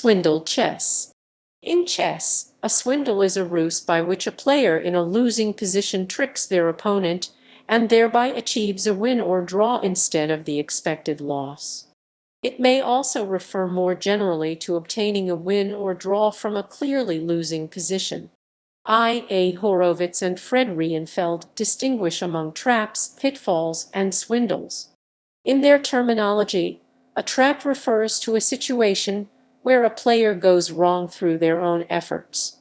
Swindle chess. In chess, a swindle is a ruse by which a player in a losing position tricks their opponent and thereby achieves a win or draw instead of the expected loss. It may also refer more generally to obtaining a win or draw from a clearly losing position. Horowitz and Fred Reinfeld distinguish among traps, pitfalls, and swindles. In their terminology, a trap refers to a situation where a player goes wrong through their own efforts.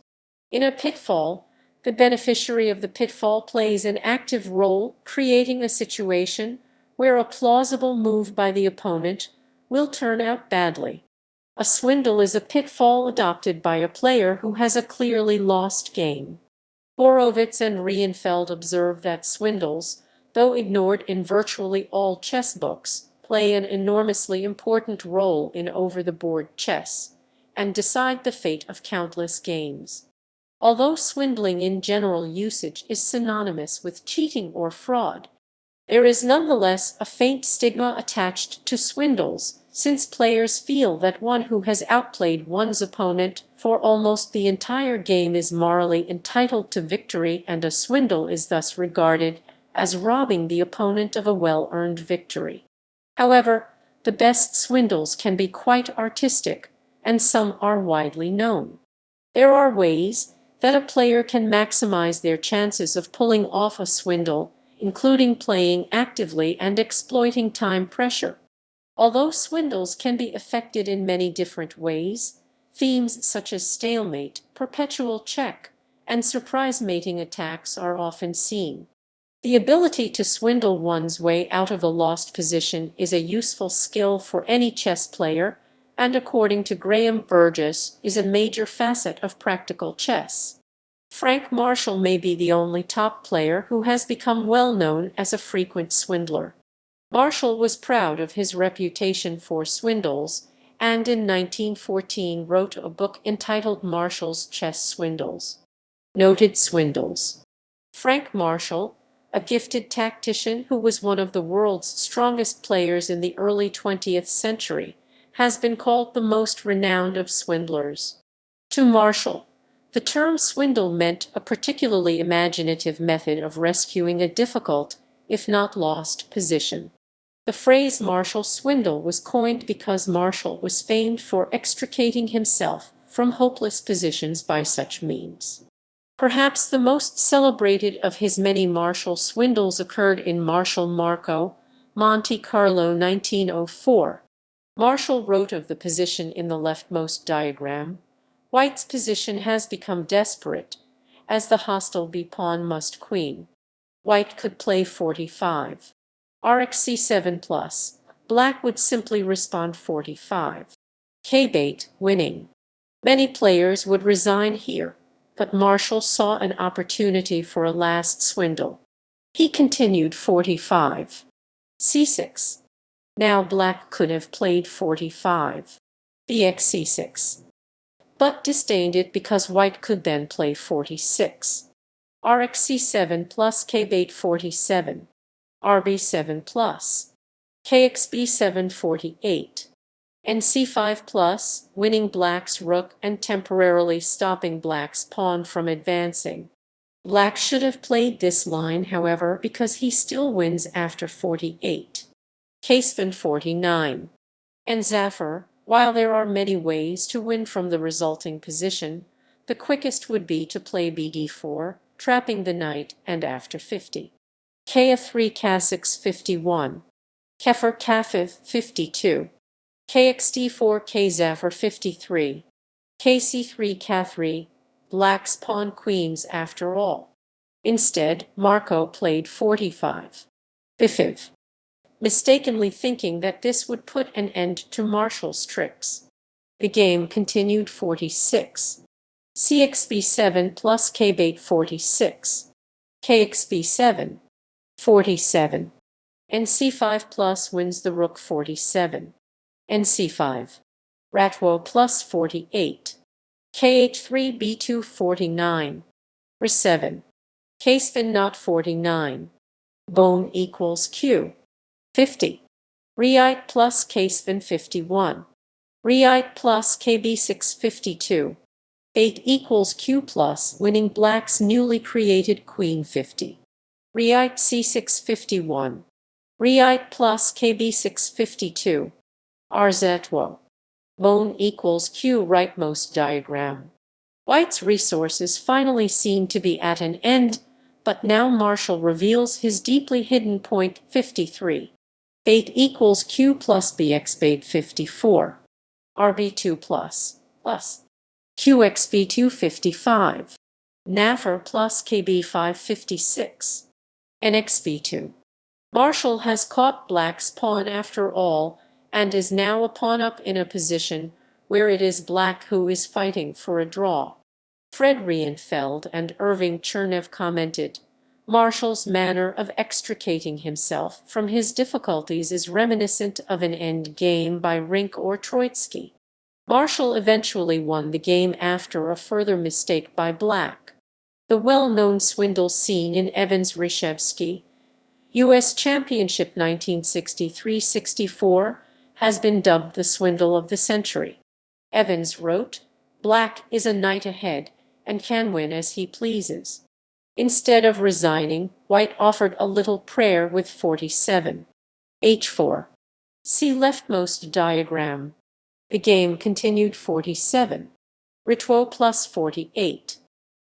In a pitfall, the beneficiary of the pitfall plays an active role, creating a situation where a plausible move by the opponent will turn out badly. A swindle is a pitfall adopted by a player who has a clearly lost game. Horowitz and Reinfeld observe that swindles, though ignored in virtually all chess books, play an enormously important role in over-the-board chess, and decide the fate of countless games. Although swindling in general usage is synonymous with cheating or fraud, there is nonetheless a faint stigma attached to swindles, since players feel that one who has outplayed one's opponent for almost the entire game is morally entitled to victory, and a swindle is thus regarded as robbing the opponent of a well-earned victory. However, the best swindles can be quite artistic, and some are widely known. There are ways that a player can maximize their chances of pulling off a swindle, including playing actively and exploiting time pressure. Although swindles can be effected in many different ways, themes such as stalemate, perpetual check, and surprise mating attacks are often seen. The ability to swindle one's way out of a lost position is a useful skill for any chess player, and according to Graham Burgess, is a major facet of practical chess. Frank Marshall may be the only top player who has become well known as a frequent swindler. Marshall was proud of his reputation for swindles, and in 1914 wrote a book entitled Marshall's Chess Swindles. Noted swindles. Frank Marshall, a gifted tactician who was one of the world's strongest players in the early 20th century, has been called the most renowned of swindlers. To Marshall, the term swindle meant a particularly imaginative method of rescuing a difficult, if not lost, position. The phrase martial swindle was coined because Marshall was famed for extricating himself from hopeless positions by such means. Perhaps the most celebrated of his many Marshall swindles occurred in Marshall Marco, Monte Carlo 1904. Marshall wrote of the position in the leftmost diagram, "White's position has become desperate, as the hostile b-pawn must queen. White could play 45. Rx c7 plus. Black would simply respond 45. K-bait, winning. Many players would resign here, but Marshall saw an opportunity for a last swindle. He continued 45. C6. Now Black could have played 45. Bx c6. But disdained it because White could then play 46. Rx c7 plus K-bait 47. Rb7 plus. Kxb7 48. And c5 plus, winning Black's rook and temporarily stopping Black's pawn from advancing. Black should have played this line, however, because he still wins after 48. Caspan 49. And Zaffer, while there are many ways to win from the resulting position, the quickest would be to play bd4, trapping the knight, and after 50. Kf3 K6 51. Kefir Kafiv 52. Kxd4 Kzaffer 53. Kc3 K3, Black's pawn queens after all. Instead, Marco played 45. Bifiv. Mistakenly thinking that this would put an end to Marshall's tricks. The game continued 46. Cxb7 plus Kbait 46. Kxb7. 47. And c5 plus wins the rook 47. And c5. Ratwo plus 48. Kh3 b2 49. Re7. Kspin not 49. Bone equals q. 50. Reite plus Kspin 51. Reit plus KB652. 8 equals Q plus winning black's newly created queen 50. Reit C651. Reit plus KB652. RZwo. Bone equals Q rightmost diagram. White's resources finally seem to be at an end, but now Marshall reveals his deeply hidden point 53. Bait equals Q plus BX bait 54. RB2 plus QXB2 55. NAFR plus KB5 56. NXB2. Marshall has caught black's pawn after all, and is now a pawn up in a position where it is black who is fighting for a draw. Fred Reinfeld and Irving Chernev commented, Marshall's manner of extricating himself from his difficulties is reminiscent of an end game by Rink or Troitsky. Marshall eventually won the game after a further mistake by black. The well-known swindle scene in Evans-Reshevsky, U.S. Championship 1963-64, has been dubbed the swindle of the century. Evans wrote, "Black is a knight ahead and can win as he pleases." Instead of resigning, White offered a little prayer with 47. H4. See leftmost diagram. The game continued 47. Ritwo plus 48.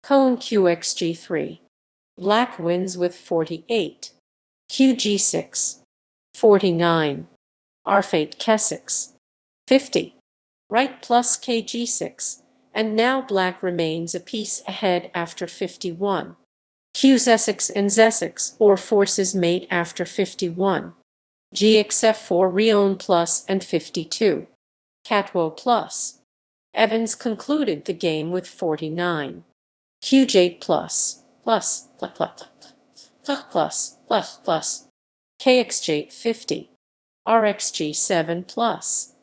Cone QXG3. Black wins with 48. QG6. 49. Rfate K6. 50. Right plus KG6. And now black remains a piece ahead after 51. Q's Essex and Zessex, or forces mate after 51. GXF4 Rion plus and 52. Catwo plus. Evans concluded the game with 49. QJ plus KXJ 50. RXG7 plus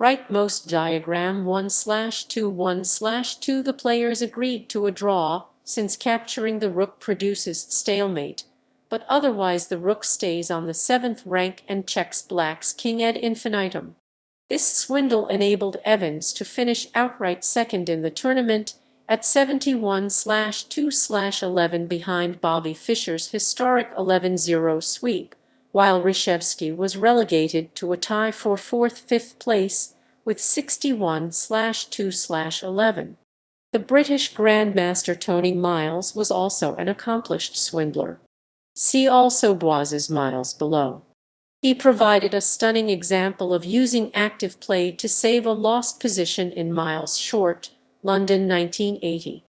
Rightmost diagram 1/2 1/2. The players agreed to a draw, since capturing the rook produces stalemate, but otherwise the rook stays on the 7th rank and checks black's king ad infinitum. This swindle enabled Evans to finish outright second in the tournament at 71/2/11 behind Bobby Fischer's historic 11-0 sweep, while Reshevsky was relegated to a tie for 4th-5th place with 61/2/11. The British Grandmaster Tony Miles was also an accomplished swindler. See also Bois's Miles below. He provided a stunning example of using active play to save a lost position in Miles' short, London 1980.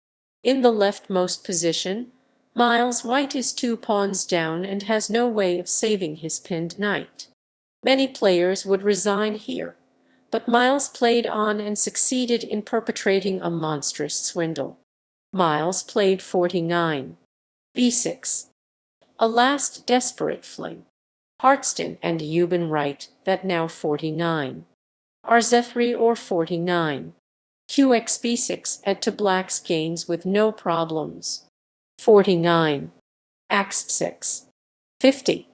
In the leftmost position, Miles White is 2 pawns down and has no way of saving his pinned knight. Many players would resign here, but Miles played on and succeeded in perpetrating a monstrous swindle. Miles played 49. B6. A last desperate fling. Hartston and Euban Wright, that now 49. RZ3 or 49. QXB6 add to black's gains with no problems. 49. Ax6. 50.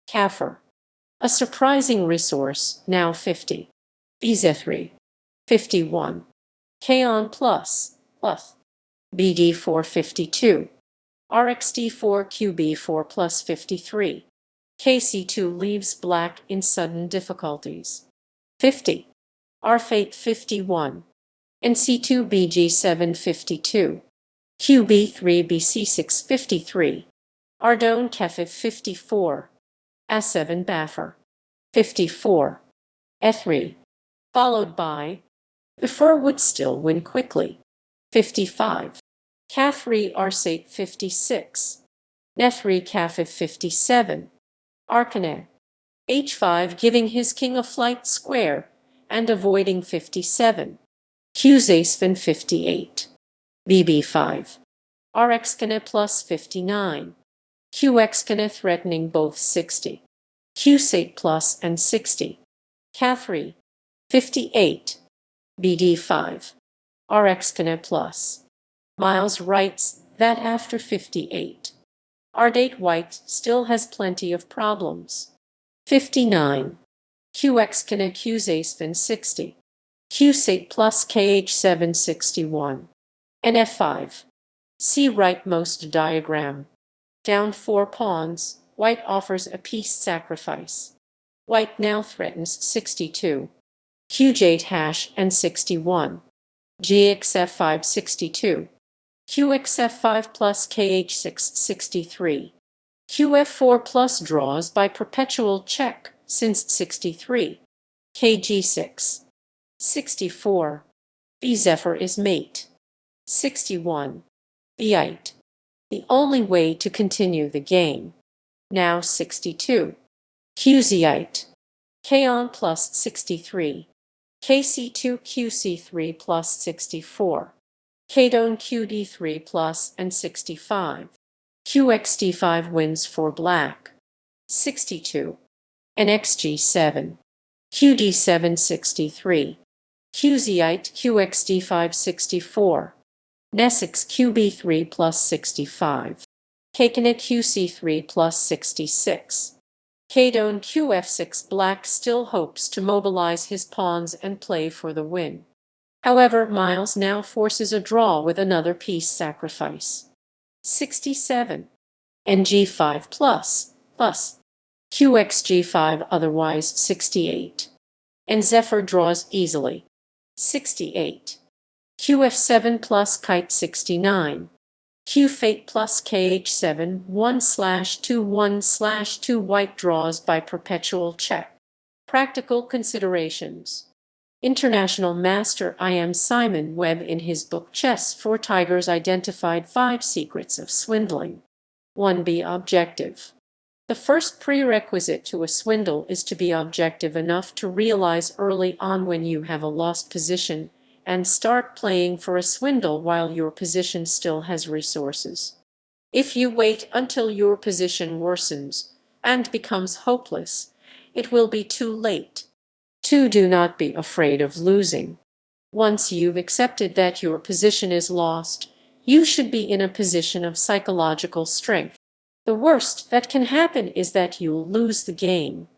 Kafir. A surprising resource, now 50. BZ3. 51. K-on plus. BD4 52. RXD4 QB4 plus 53. KC2 leaves black in sudden difficulties. 50. Rfate 51. NC2 BG7 52. QB3 BC6 53. Ardone Kefif 54. A7 Baffer 54. E3. Followed by Before would still win quickly. 55. K3 Arsate 56. Ne3 Kafif 57. Arkane. H5 giving his king a flight square and avoiding 57. Qzaspen 58. BB5. Rxkane plus 59. Qxkane threatening both 60. Qsate plus and 60. K3. 58. BD5. Rxkane plus. Miles writes that after 58, Ardate White still has plenty of problems. 59. Qx can accuse ace-spin 60. Q8 plus kh7 61. And f5. See rightmost diagram. Down 4 pawns, white offers a piece sacrifice. White now threatens 62. Qj8 hash and 61. Gxf5 62. Qxf5 plus kh6 63. Qf4 plus draws by perpetual check since 63. Kg6. 64. B Zephyr is mate. 61. B8. The only way to continue the game. Now 62. QZ8. K-on plus 63. KC2 QC3 plus 64. K-don QD3 plus and 65. QXD5 wins for black. 62. And XG7. QD7 63. QZ8 QXD5 64. Nesix QB3 plus 65. Kkanet QC3 plus 66. K-don QF6 black still hopes to mobilize his pawns and play for the win. However, Miles now forces a draw with another piece sacrifice. 67. And G5 plus. QXG5 otherwise 68. And Zephyr draws easily. 68. QF7 plus kite 69. Q-fate plus KH7 1/2 1/2 white draws by perpetual check. Practical considerations. International master I.M. Simon Webb in his book Chess for Tigers identified 5 secrets of swindling. 1. Be objective. The first prerequisite to a swindle is to be objective enough to realize early on when you have a lost position and start playing for a swindle while your position still has resources. If you wait until your position worsens and becomes hopeless, it will be too late. 2. Do not be afraid of losing. Once you've accepted that your position is lost, you should be in a position of psychological strength. The worst that can happen is that you'll lose the game.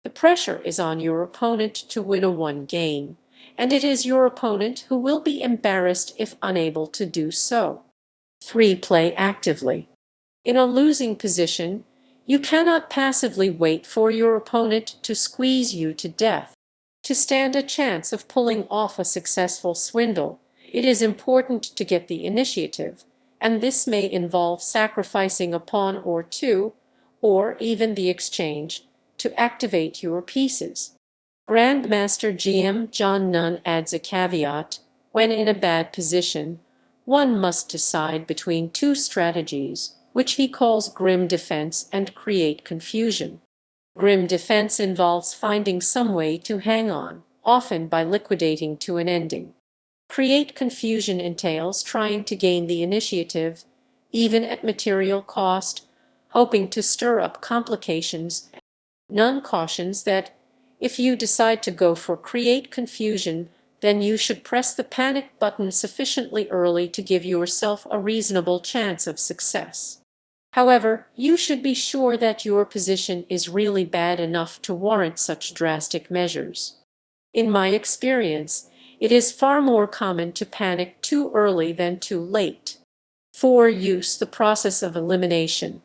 The pressure is on your opponent to win a one game, and it is your opponent who will be embarrassed if unable to do so. 3. Play actively. In a losing position, you cannot passively wait for your opponent to squeeze you to death. To stand a chance of pulling off a successful swindle, it is important to get the initiative, and this may involve sacrificing a pawn or two, or even the exchange, to activate your pieces. Grandmaster GM John Nunn adds a caveat: when in a bad position, one must decide between 2 strategies, which he calls grim defense and create confusion. Grim defense involves finding some way to hang on, often by liquidating to an ending. Create confusion entails trying to gain the initiative, even at material cost, hoping to stir up complications. None cautions that if you decide to go for create confusion, then you should press the panic button sufficiently early to give yourself a reasonable chance of success. However, you should be sure that your position is really bad enough to warrant such drastic measures. In my experience, it is far more common to panic too early than too late. 4. Use the process of elimination.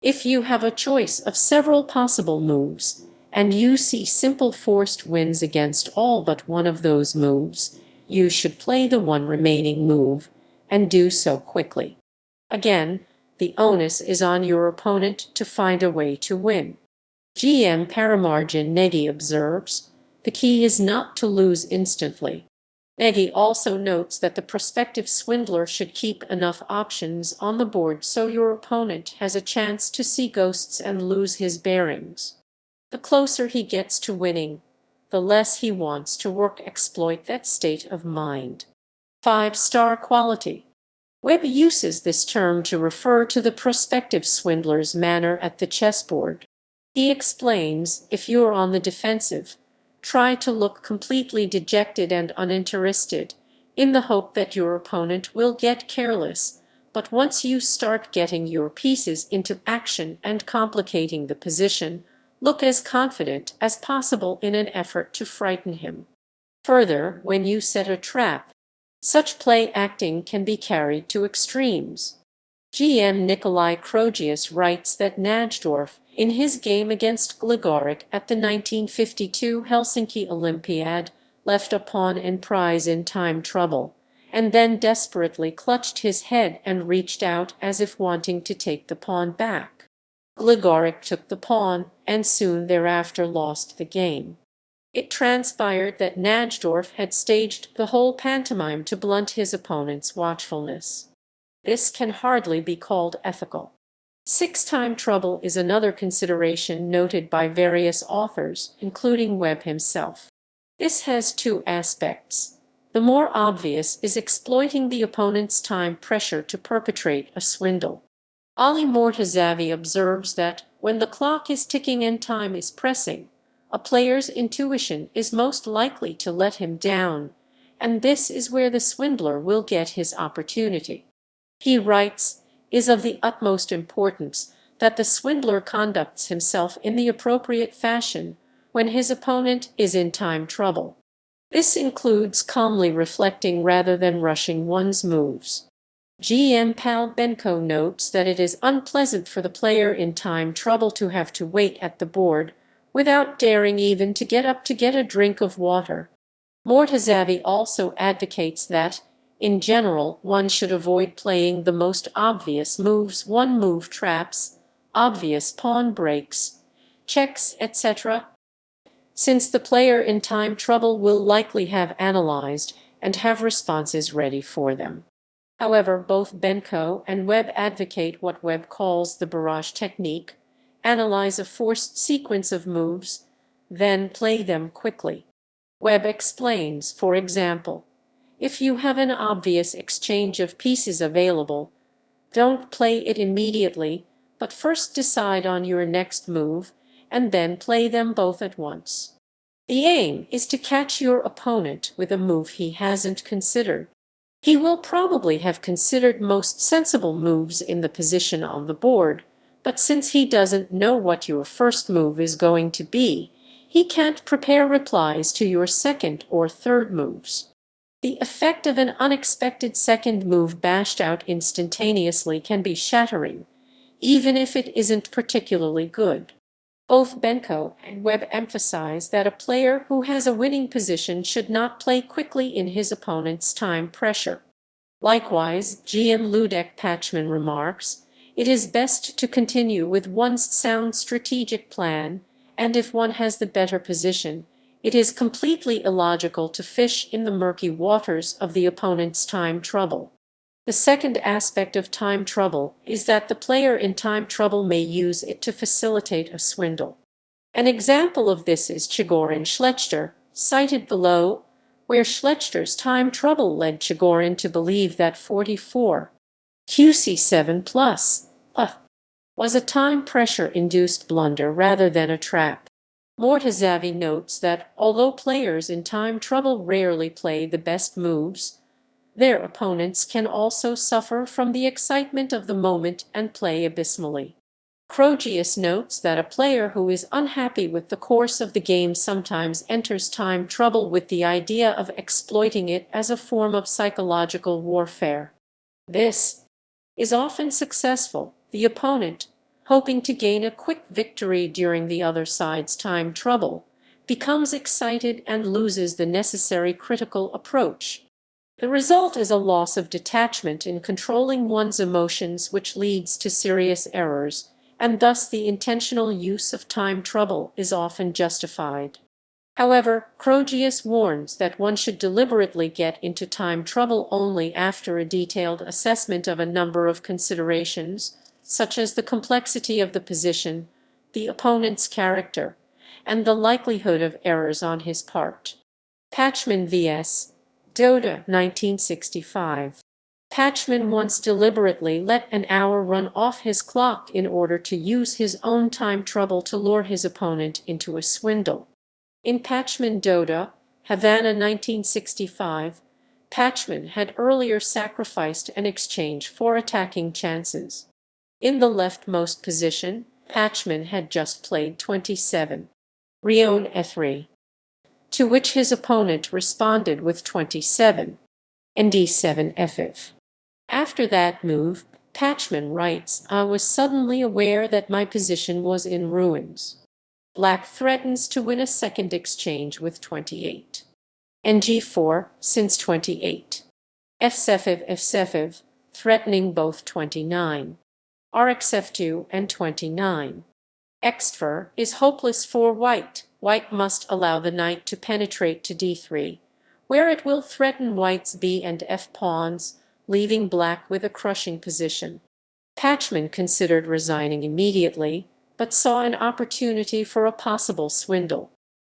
If you have a choice of several possible moves, and you see simple forced wins against all but one of those moves, you should play the one remaining move, and do so quickly. Again, the onus is on your opponent to find a way to win. GM Paramarjan Negi observes, the key is not to lose instantly. Negi also notes that the prospective swindler should keep enough options on the board so your opponent has a chance to see ghosts and lose his bearings. The closer he gets to winning, the less he wants to exploit that state of mind. 5-star quality. Webb uses this term to refer to the prospective swindler's manner at the chessboard. He explains, if you're on the defensive, try to look completely dejected and uninterested, in the hope that your opponent will get careless, but once you start getting your pieces into action and complicating the position, look as confident as possible in an effort to frighten him. Further, when you set a trap, such play acting can be carried to extremes. GM Nikolai Krogius writes that Najdorf, in his game against Gligoric at the 1952 Helsinki Olympiad, left a pawn and prize in time trouble, and then desperately clutched his head and reached out as if wanting to take the pawn back. Gligoric took the pawn and soon thereafter lost the game. It transpired that Najdorf had staged the whole pantomime to blunt his opponent's watchfulness. This can hardly be called ethical. Six-time trouble is another consideration noted by various authors, including Webb himself. This has two aspects. The more obvious is exploiting the opponent's time pressure to perpetrate a swindle. Ali Mortazavi observes that when the clock is ticking and time is pressing, a player's intuition is most likely to let him down, and this is where the swindler will get his opportunity. He writes, "It is of the utmost importance that the swindler conducts himself in the appropriate fashion when his opponent is in time trouble. This includes calmly reflecting rather than rushing one's moves." GM Pal Benko notes that it is unpleasant for the player in time trouble to have to wait at the board without daring even to get up to get a drink of water. Mortazavi also advocates that, in general, one should avoid playing the most obvious moves, one-move traps, obvious pawn breaks, checks, etc., since the player in time trouble will likely have analyzed and have responses ready for them. However, both Benko and Webb advocate what Webb calls the barrage technique: analyze a forced sequence of moves, then play them quickly. Webb explains, for example, if you have an obvious exchange of pieces available, don't play it immediately, but first decide on your next move, and then play them both at once. The aim is to catch your opponent with a move he hasn't considered. He will probably have considered most sensible moves in the position on the board, but since he doesn't know what your first move is going to be, he can't prepare replies to your second or third moves. The effect of an unexpected second move bashed out instantaneously can be shattering, even if it isn't particularly good. Both Benko and Webb emphasize that a player who has a winning position should not play quickly in his opponent's time pressure. Likewise, GM Ludek Patchman remarks, it is best to continue with one's sound strategic plan, and if one has the better position, it is completely illogical to fish in the murky waters of the opponent's time trouble. The second aspect of time trouble is that the player in time trouble may use it to facilitate a swindle. An example of this is Chigorin Schlechter, cited below, where Schlechter's time trouble led Chigorin to believe that 44 QC7 plus was a time pressure-induced blunder rather than a trap. Mortazavi notes that although players in time trouble rarely play the best moves, their opponents can also suffer from the excitement of the moment and play abysmally. Krogius notes that a player who is unhappy with the course of the game sometimes enters time trouble with the idea of exploiting it as a form of psychological warfare. This is often successful. The opponent, hoping to gain a quick victory during the other side's time trouble, becomes excited and loses the necessary critical approach. The result is a loss of detachment in controlling one's emotions, which leads to serious errors, and thus the intentional use of time trouble is often justified. However, Krogius warns that one should deliberately get into time trouble only after a detailed assessment of a number of considerations, such as the complexity of the position, the opponent's character, and the likelihood of errors on his part. Patchman vs. Dota, 1965. Patchman once deliberately let an hour run off his clock in order to use his own time trouble to lure his opponent into a swindle. In Patchman Dota, Havana 1965, Patchman had earlier sacrificed an exchange for attacking chances. In the leftmost position, Patchman had just played 27. Rion F3. To which his opponent responded with 27. And D7 F5. After that move, Patchman writes, I was suddenly aware that my position was in ruins. Black threatens to win a second exchange with 28. And G4, since 28. F7 F7, threatening both 29. RxF2 and 29. X4 is hopeless for white. White must allow the knight to penetrate to D3, where it will threaten white's B and F pawns, leaving black with a crushing position. Patchman considered resigning immediately, but saw an opportunity for a possible swindle.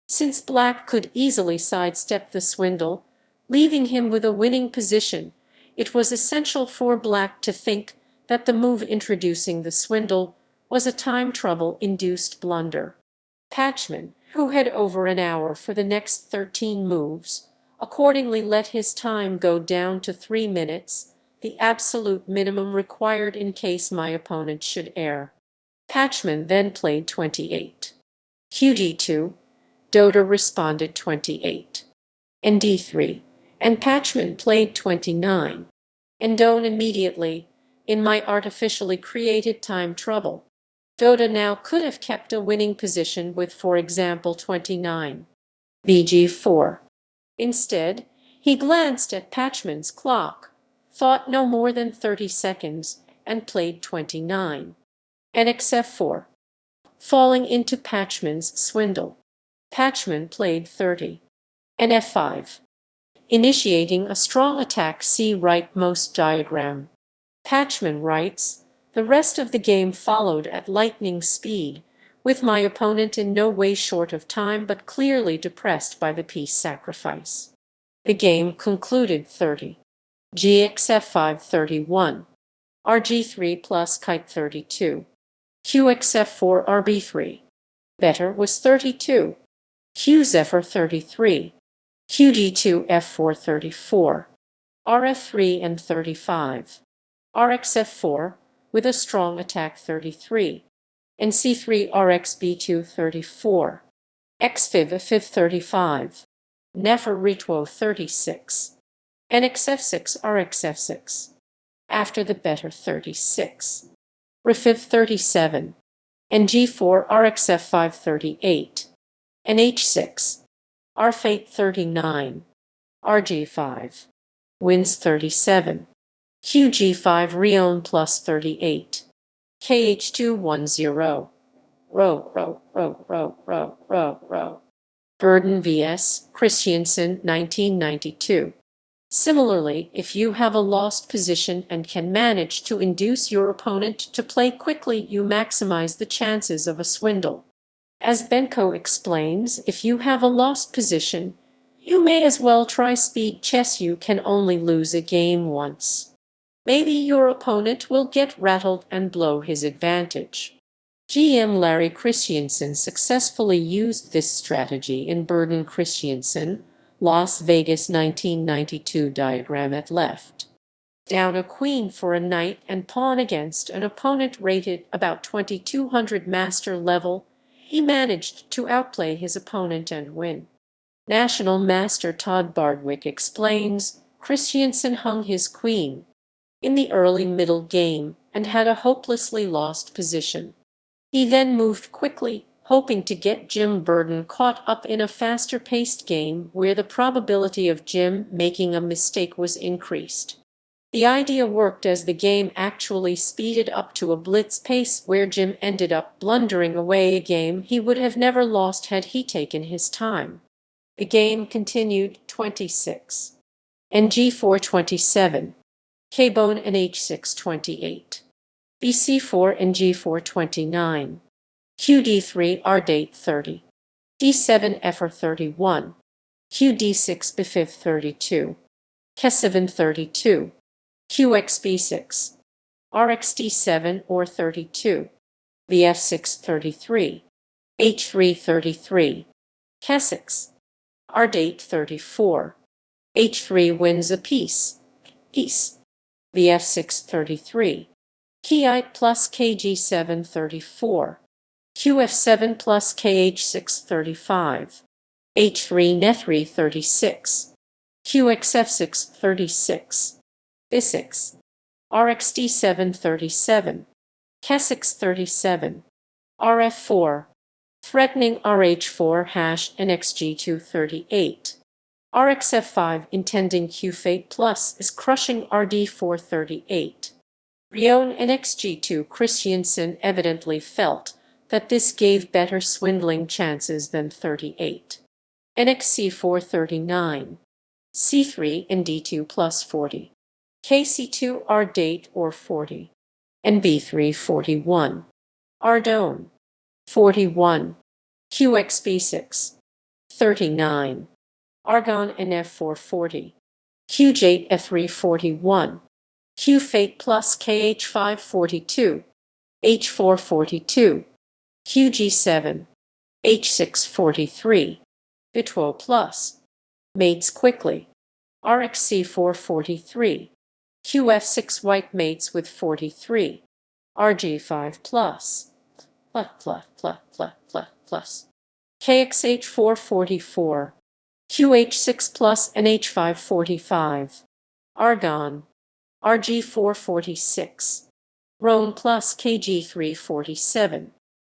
Since black could easily sidestep the swindle, leaving him with a winning position, it was essential for black to think that the move introducing the swindle was a time trouble-induced blunder. Patchman, who had over an hour for the next 13 moves, accordingly let his time go down to 3 minutes, the absolute minimum required in case my opponent should err. Patchman then played 28. QD2, Dota responded 28. And D3, and Patchman played 29. And don't immediately, in my artificially created time trouble. Dota now could have kept a winning position with, for example, 29. BG4. Instead, he glanced at Patchman's clock, thought no more than 30 seconds, and played 29. And XF4. Falling into Patchman's swindle. Patchman played 30. And F5. Initiating a strong attack. See rightmost diagram. Patchman writes, the rest of the game followed at lightning speed, with my opponent in no way short of time but clearly depressed by the piece sacrifice. The game concluded 30. GXF5 31. RG3 plus kite 32. QXF4 RB3. Better was 32. QZephyr 33. QD2 F4 34. RF3 and 35. RxF4, with a strong attack 33. And C3 RxB2 34. XFIV F5 35. Nefer Retwo 36. And XF6 RxF6. After the better 36. Refiv 37. And G4 RxF5 38. And H6. RFate 39. RG5. Wins 37. QG5 Rion plus 38. KH210. Row. Burden vs. Christiansen 1992. Similarly, if you have a lost position and can manage to induce your opponent to play quickly, you maximize the chances of a swindle. As Benko explains, if you have a lost position, you may as well try speed chess. You can only lose a game once. Maybe your opponent will get rattled and blow his advantage. GM Larry Christiansen successfully used this strategy in Burden Christiansen, Las Vegas 1992 diagram at left. Down a queen for a knight and pawn against an opponent rated about 2200 master level, he managed to outplay his opponent and win. National Master Todd Bardwick explains, Christiansen hung his queen in the early middle game and had a hopelessly lost position. He then moved quickly, hoping to get Jim Burden caught up in a faster-paced game where the probability of Jim making a mistake was increased. The idea worked as the game actually speeded up to a blitz pace where Jim ended up blundering away a game he would have never lost had he taken his time. The game continued 26. And G4 27. K-bone and H6 28. BC4 and G4 29. QD3 R date 30. D7 FR 31. QD6 B5 32. K7 32. QXB6. RxD7 or 32. VF6 33. H3 33. K6. R date 34. H3 wins a piece. VF6 33. Keyite plus KG7 34. QF7 plus KH6 35, H3 Ne3 36, QXF6 36, B6, RxD7 37, K6 37, RF4, threatening RH4 hash and XG2 38. RxF5 intending Q-Fate plus is crushing RD4 38. Rion and XG2 Christiansen evidently felt that this gave better swindling chances than 38. NXC4 39. C3 and D2 plus 40. KC2 R date or 40. And B3 41. Ardone 41. QXB6 39. Argon and F4 40. QJ F3 41. Q-Fate plus KH5 42. H4 42. QG7. H6 43. Pitfall plus. Mates quickly. RxC4 43. QF6 white mates with 43. RG5 plus. Plus. KXH4 44. QH6 plus and H5 45. Argon. RG4 46. Rhone plus KG3 47.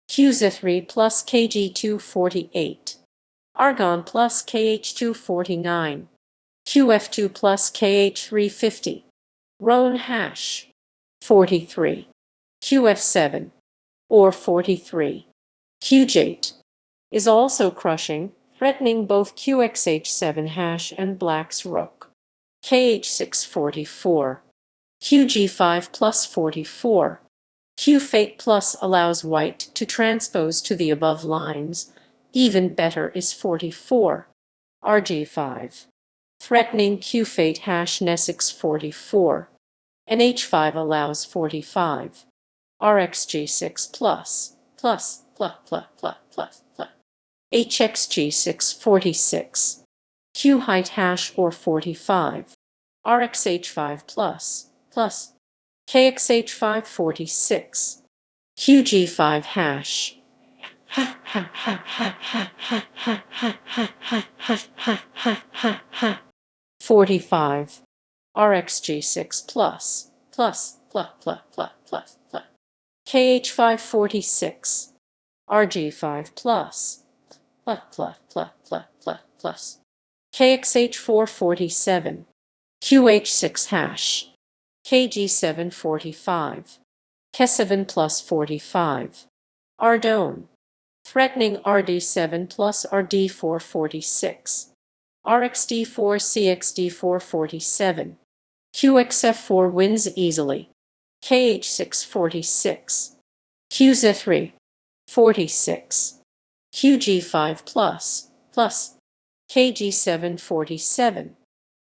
QZ3 plus KG2 48. Argon plus KH2 49. QF2 plus KH3 50. Rhone hash 43. QF7 or 43. QJ8 is also crushing, threatening both QXH7 hash and Black's Rook. KH6 44. QG5 plus 44. Q-Fate plus allows white to transpose to the above lines. Even better is 44. RG5. Threatening Q-Fate hash Nesix 44. And H5 allows 45. RxG6 plus. HXG6 46. Q height hash or 45. RxH5 plus. KXH5 46. QG5 hash. 45. RxG6 plus. KH5 46. RG5 plus. KXH4 47. QH6 hash. KG7 45. K7 plus 45. Ardone. Threatening RD7 plus RD4 46. RxD4 CXD4 47. QXF4 wins easily. KH6 46. QZ3 46. QG5 plus. KG7 47.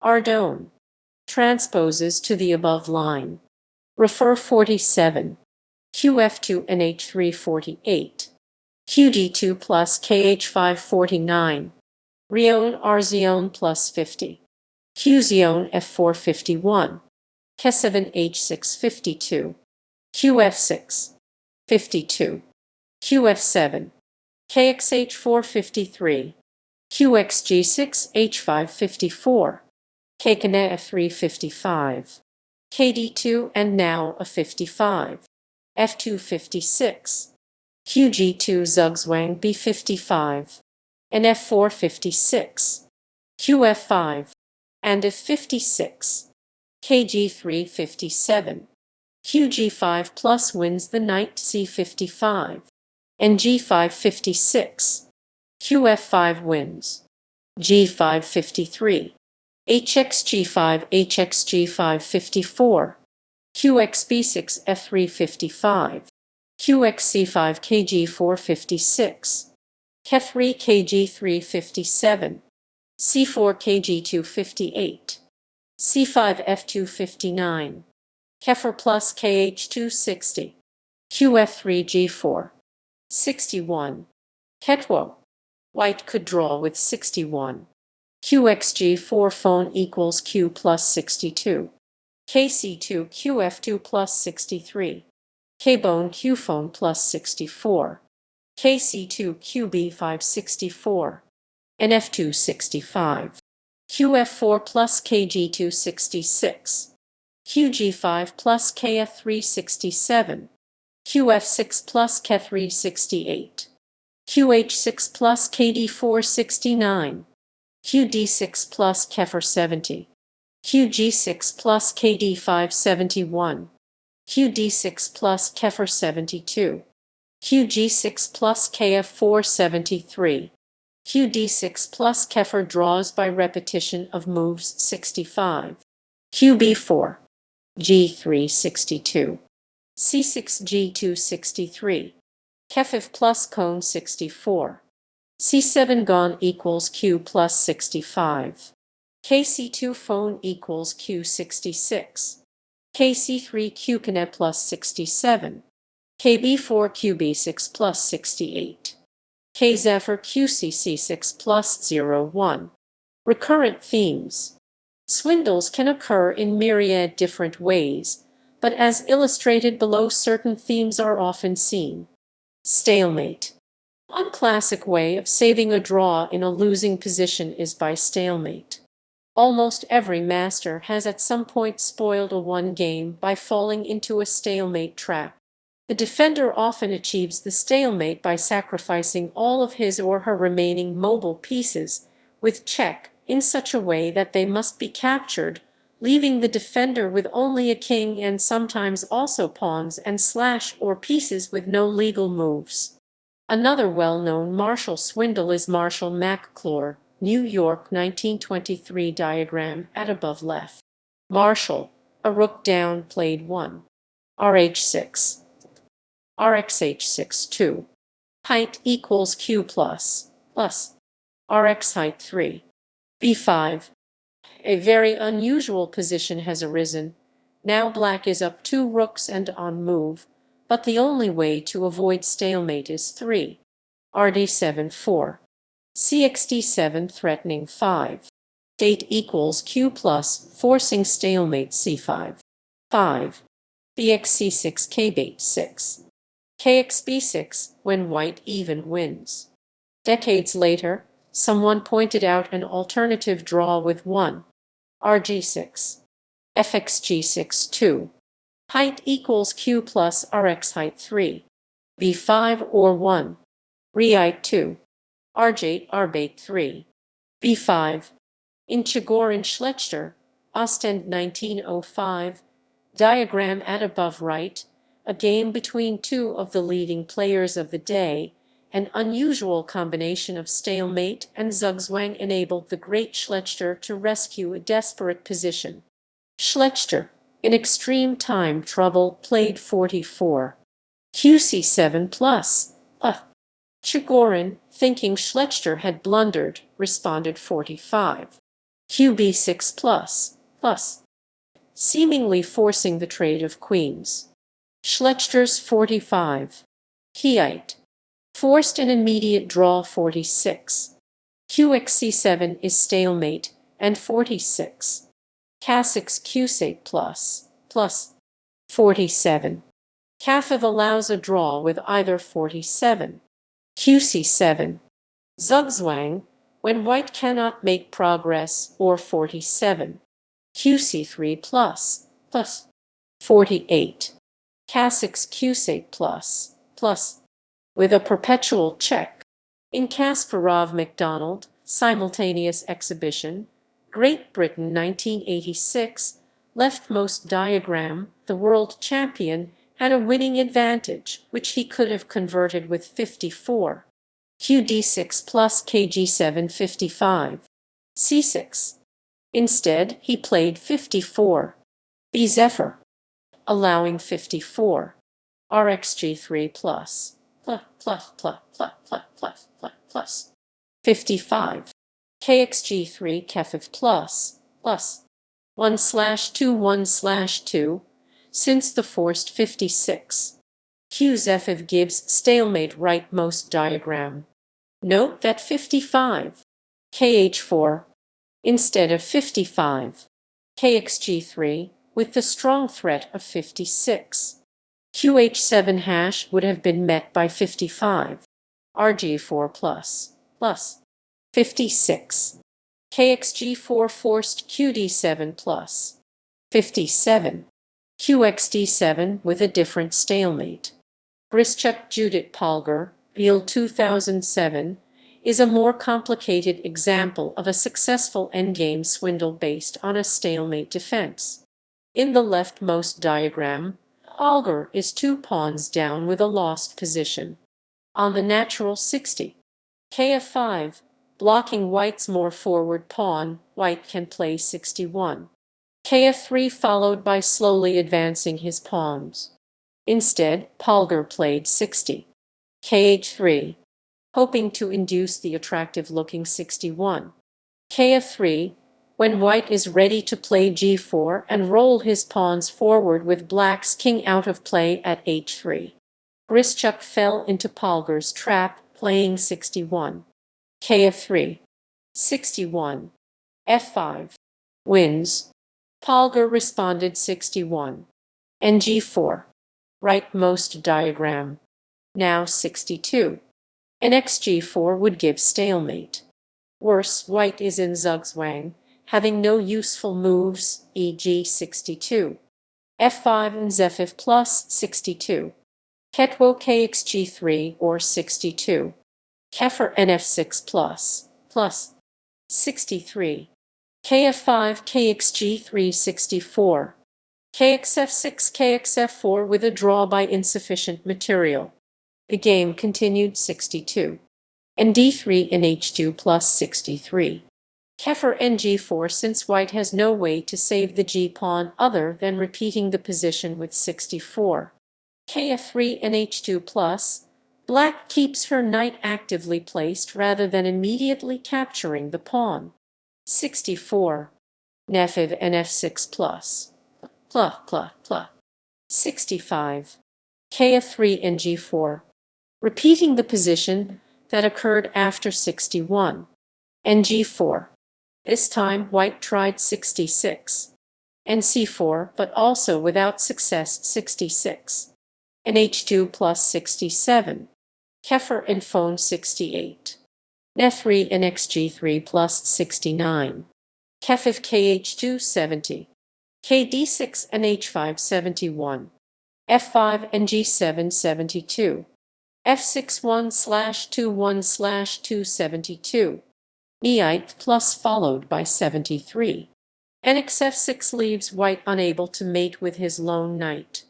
Ardone. Transposes to the above line. Refer 47. QF2 and H3 48. QD2 plus KH5 49. Rion Rzion plus 50. QZion F4 51. K7 H6 52. QF6 52. QF7. KXH4 53. QXG6 H5 54. KKNA F3 55. KD2 and now a 55. F2 56. QG2 Zugzwang B55. And F4 56. QF5. And F56. KG3 57. QG5 plus wins the knight C55. And G5 56. QF5 wins. G5 53. HXG5 HXG5 54. QXB6 F3 55. QXC5 KG4 56. K3 KG3 57. C4 KG2 58. C5 F2 59. K4 plus KH2 60. QF3 G4 61. Ketwo. White could draw with 61. QXG4 phone equals Q plus 62. KC2 QF2 plus 63. K-bone Q phone plus 64. KC2 QB564, NF2 65, QF4 plus KG2 66, QG5 plus KF3 67, QF6 plus K3 68, QH6 plus KD4 69, QD6 plus Kefir 70, QG6 plus KD5 71, QD6 plus Kefir 72, QG6 plus KF4 73, QD6 plus Kefir draws by repetition of moves 65, QB4, G3 62, C6 G2 63, Kef plus cone 64, C7 gone equals Q plus 65, KC2 phone equals Q 66, KC3 Q Kne plus 67, KB4 QB6 plus 68, K Zephyr QCC6 plus 01. Recurrent themes. Swindles can occur in myriad different ways, but as illustrated below, certain themes are often seen. Stalemate. One classic way of saving a draw in a losing position is by stalemate. Almost every master has at some point spoiled a one game by falling into a stalemate trap. The defender often achieves the stalemate by sacrificing all of his or her remaining mobile pieces with check in such a way that they must be captured, leaving the defender with only a king and sometimes also pawns and slash or pieces with no legal moves. Another well-known martial swindle is Marshall McClure, New York 1923 diagram at above left. Marshall, a rook down played 1. RH6. RxH6 2. Height equals Q plus Rx height 3. B5. A very unusual position has arisen. Now black is up 2 rooks and on move, but the only way to avoid stalemate is 3. RD7 4. CXD7 threatening 5. Date equals Q plus forcing stalemate C5. 5. BXC6 Kbait 6. KXB6 when white even wins. Decades later, someone pointed out an alternative draw with 1. RG6. FXG6 2. Height equals Q plus Rx height 3. B5 or 1. Re-height 2. RJ Rbait 3. B5. In Chigor and Schlechter, Ostend 1905, diagram at above right, a game between two of the leading players of the day, an unusual combination of stalemate and zugzwang enabled the great Schlechter to rescue a desperate position. Schlechter, in extreme time trouble, played 44. QC7 plus. Chigorin, thinking Schlechter had blundered, responded 45. QB6 plus, seemingly forcing the trade of queens. Schlechters's 45. Keyite. Forced an immediate draw 46. QXC7 is stalemate, and 46. K6 Q8 plus 47. Kafev allows a draw with either 47. QC7. Zugzwang, when white cannot make progress, or 47. QC3 plus 48. K6 Q8 plus with a perpetual check. In Kasparov-MacDonald, Simultaneous Exhibition, Great Britain 1986, leftmost diagram, the world champion had a winning advantage, which he could have converted with 54. QD6 plus KG7 55. C6. Instead, he played 54. B Zephyr, allowing 54. RxG3 plus 55. KXG3 Kefif plus 1/2 1/2 since the forced 56. Q Zephyr gives stalemate rightmost diagram. Note that 55. KH4 instead of 55. KXG3 with the strong threat of 56. QH7 hash would have been met by 55. rg4 plus 56. kxg4 forced qd7 plus 57. qxd7 with a different stalemate. Brischuk Judith Polgar, Beale 2007, is a more complicated example of a successful endgame swindle based on a stalemate defense. In the leftmost diagram, Polgar is 2 pawns down with a lost position. On the natural 60, kf5, blocking white's more forward pawn, white can play 61. kf3 followed by slowly advancing his pawns. Instead, Polgar played 60. kh3, hoping to induce the attractive-looking 61. kf3, when white is ready to play g4 and roll his pawns forward with black's king out of play at h3. Brischuk fell into Polgar's trap, playing 61. kf3. 61. f5. Wins. Polgar responded 61. And g4. Rightmost diagram. Now 62. An xg4 would give stalemate. Worse, white is in zugzwang, having no useful moves, e.g. 62. f5 and zf plus 62. Ketwo kxg3 or 62. Kefir nf6 plus 63. kf5 kxg3 64. kxf6 kxf4 with a draw by insufficient material. The game continued 62. And d3 in h2 plus 63. Kefir ng4 since white has no way to save the g-pawn other than repeating the position with 64. kf3 and h2 plus, black keeps her knight actively placed rather than immediately capturing the pawn. 64. Nefiv and f6 plus. 65. kf3 and g4. Repeating the position that occurred after 61. And g4. This time white tried 66. And c4, but also without success 66. And h2 plus 67. Kefir and phone 68. Nef3 and xg3 plus 69. Kefif kh2 70. kd6 and h5 71. f5 and g7 72. f6 1/2 1/272. e8 plus followed by 73. nxf6 leaves white unable to mate with his lone knight.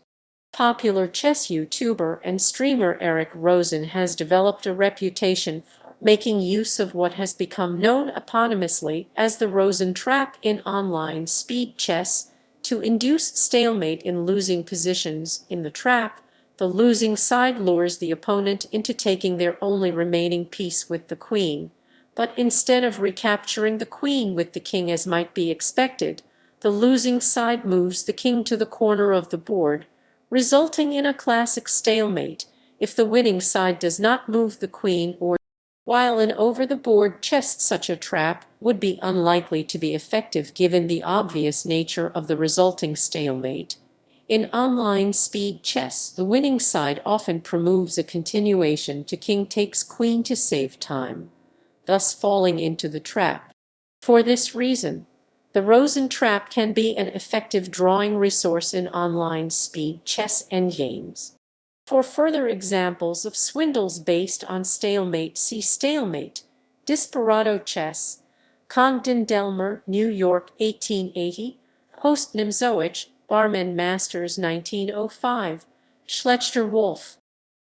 Popular chess YouTuber and streamer Eric Rosen has developed a reputation making use of what has become known eponymously as the Rosen trap in online speed chess to induce stalemate in losing positions. In the trap, the losing side lures the opponent into taking their only remaining piece with the queen, but instead of recapturing the queen with the king as might be expected, the losing side moves the king to the corner of the board, resulting in a classic stalemate if the winning side does not move the queen or. While in over-the-board chess such a trap would be unlikely to be effective given the obvious nature of the resulting stalemate, in online speed chess the winning side often promoves a continuation to king takes queen to save time, thus falling into the trap. For this reason, the Rosen trap can be an effective drawing resource in online speed chess endgames. For further examples of swindles based on stalemate, see Stalemate, Desperado Chess, Congdon Delmer, New York, 1880, Post Nimzowicz, Barman Masters, 1905, Schlechter Wolf,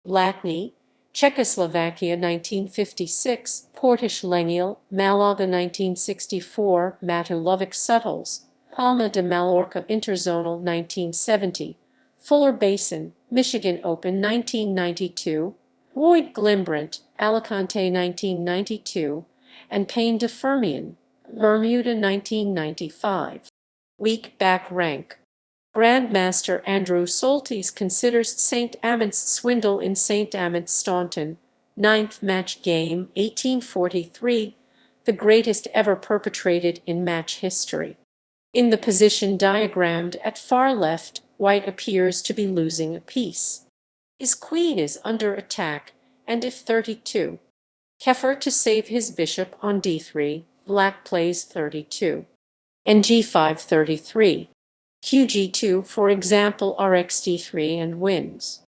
Blatny, Czechoslovakia, 1956, Portish Lengyel, Malaga, 1964, Matulovic Suttles, Palma de Mallorca Interzonal, 1970, Fuller Basin, Michigan Open, 1992, Boyd Glimbrandt, Alicante, 1992, and Payne de Fermian, Bermuda, 1995. Weak back rank. Grandmaster Andrew Soltis considers St. Amant's swindle in St. Amant's Staunton, 9th match game, 1843, the greatest ever perpetrated in match history. In the position diagrammed at far left, white appears to be losing a piece. His queen is under attack, and if 32. Kefir to save his bishop on d3, black plays 32. And g5 33. Qg2, for example, rx d3 and wins.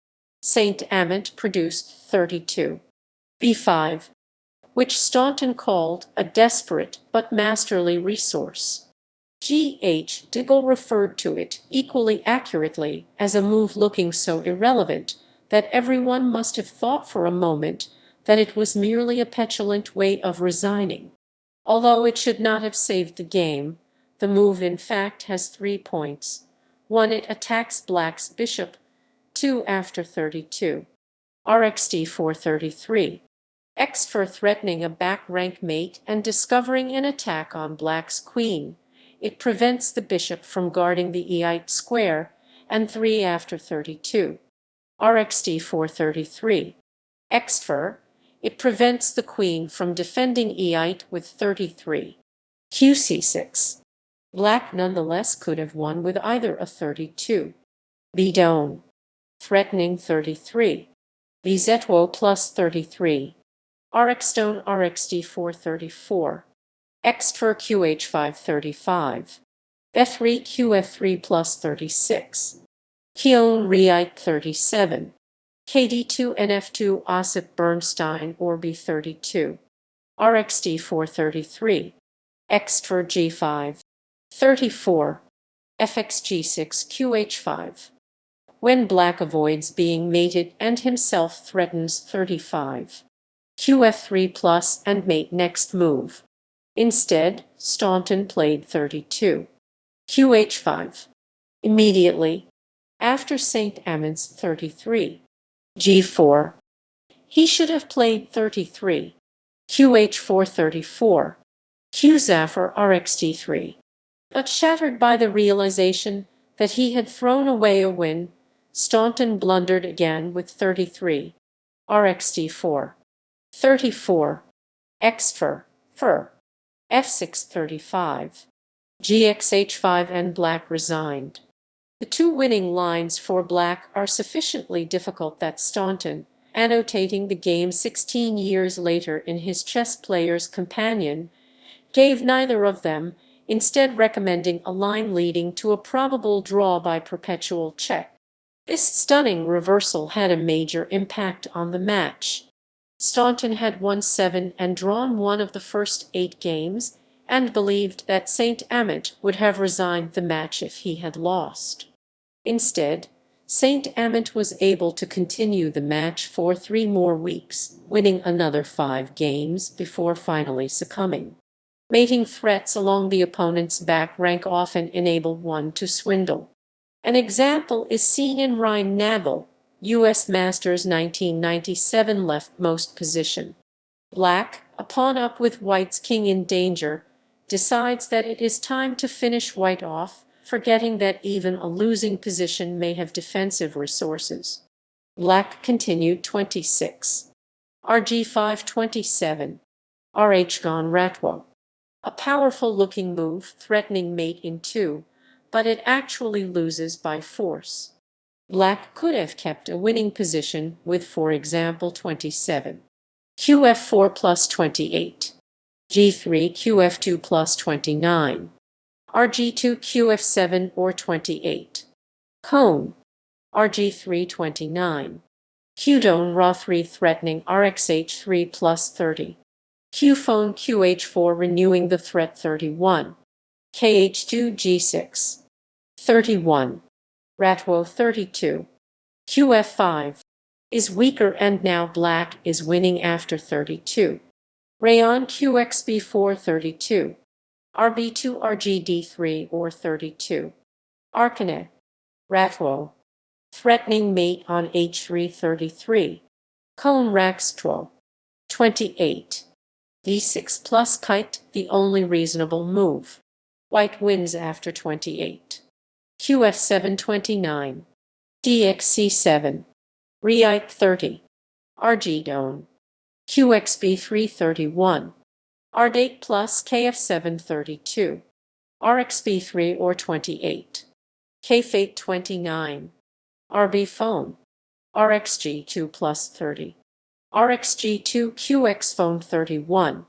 Saint Amant produced 32. b5, which Staunton called a desperate but masterly resource. G.H. Diggle referred to it equally accurately as a move looking so irrelevant that everyone must have thought for a moment that it was merely a petulant way of resigning. Although it should not have saved the game, the move in fact has 3 points. 1. It attacks black's bishop. 2. After 32. Rxd 433. X for threatening a back rank mate and discovering an attack on black's queen. It prevents the bishop from guarding the e8 square, and 3 after 32. Rxd 433. X for it prevents the queen from defending e8 with 33. Qc6. Black nonetheless could have won with either a 32. B-Dome. Threatening 33. Bzetwo plus 33. Rxstone Rxd 434. X for QH5 35. F3 QF3 plus 36. Keon Reite 37. KD2 NF2 Ossip Bernstein or B32. Rxd 433. X for G5. 34. FXG6 QH5. When black avoids being mated and himself threatens 35. QF3 plus and mate next move. Instead, Staunton played 32. QH5. Immediately after St. Amant's 33. G4. He should have played 33. QH4 34. Qzaffer RxD3. But shattered by the realization that he had thrown away a win, Staunton blundered again with 33. Rxd4. 34. Xfer. F6 35. GXH5 and black resigned. The 2 winning lines for black are sufficiently difficult that Staunton, annotating the game 16 years later in his Chess Player's Companion, gave neither of them, instead recommending a line leading to a probable draw by perpetual check. This stunning reversal had a major impact on the match. Staunton had won 7 and drawn 1 of the first 8 games, and believed that St. Amant would have resigned the match if he had lost. Instead, St. Amant was able to continue the match for 3 more weeks, winning another 5 games before finally succumbing. Mating threats along the opponent's back rank often enable one to swindle. An example is seen in Ryan Nagel, U.S. Masters 1997 leftmost position. Black, a pawn up with white's king in danger, decides that it is time to finish white off, forgetting that even a losing position may have defensive resources. Black continued 26. Rg5 27. Rh gone Ratwo. A powerful-looking move threatening mate in 2, but it actually loses by force. Black could have kept a winning position with, for example, 27. Qf4 plus 28. G3 Qf2 plus 29. Rg2 Qf7 or 28. Cone. Rg3 29. Qdone Ra3 threatening Rxh3 plus 30. Qphone Qh4 renewing the threat 31. Kh2 G6. 31. Ratwo 32. Qf5 is weaker and now black is winning after 32. Rayon Qxb4 32. Rb2 Rgd3 or 32. Arcanet. Ratwo. Threatening mate on H3 33. Cone Raxtro. 28. D6 plus kite, the only reasonable move. White wins after 28. Qf7 29. Dxc7. Reite 30. Rgdone. Qxb3 31. Rdate plus Kf7 32. Rxb3 or 28. Kfate 29. Rb phone. Rxg2 plus 30. RxG2 QX phone 31.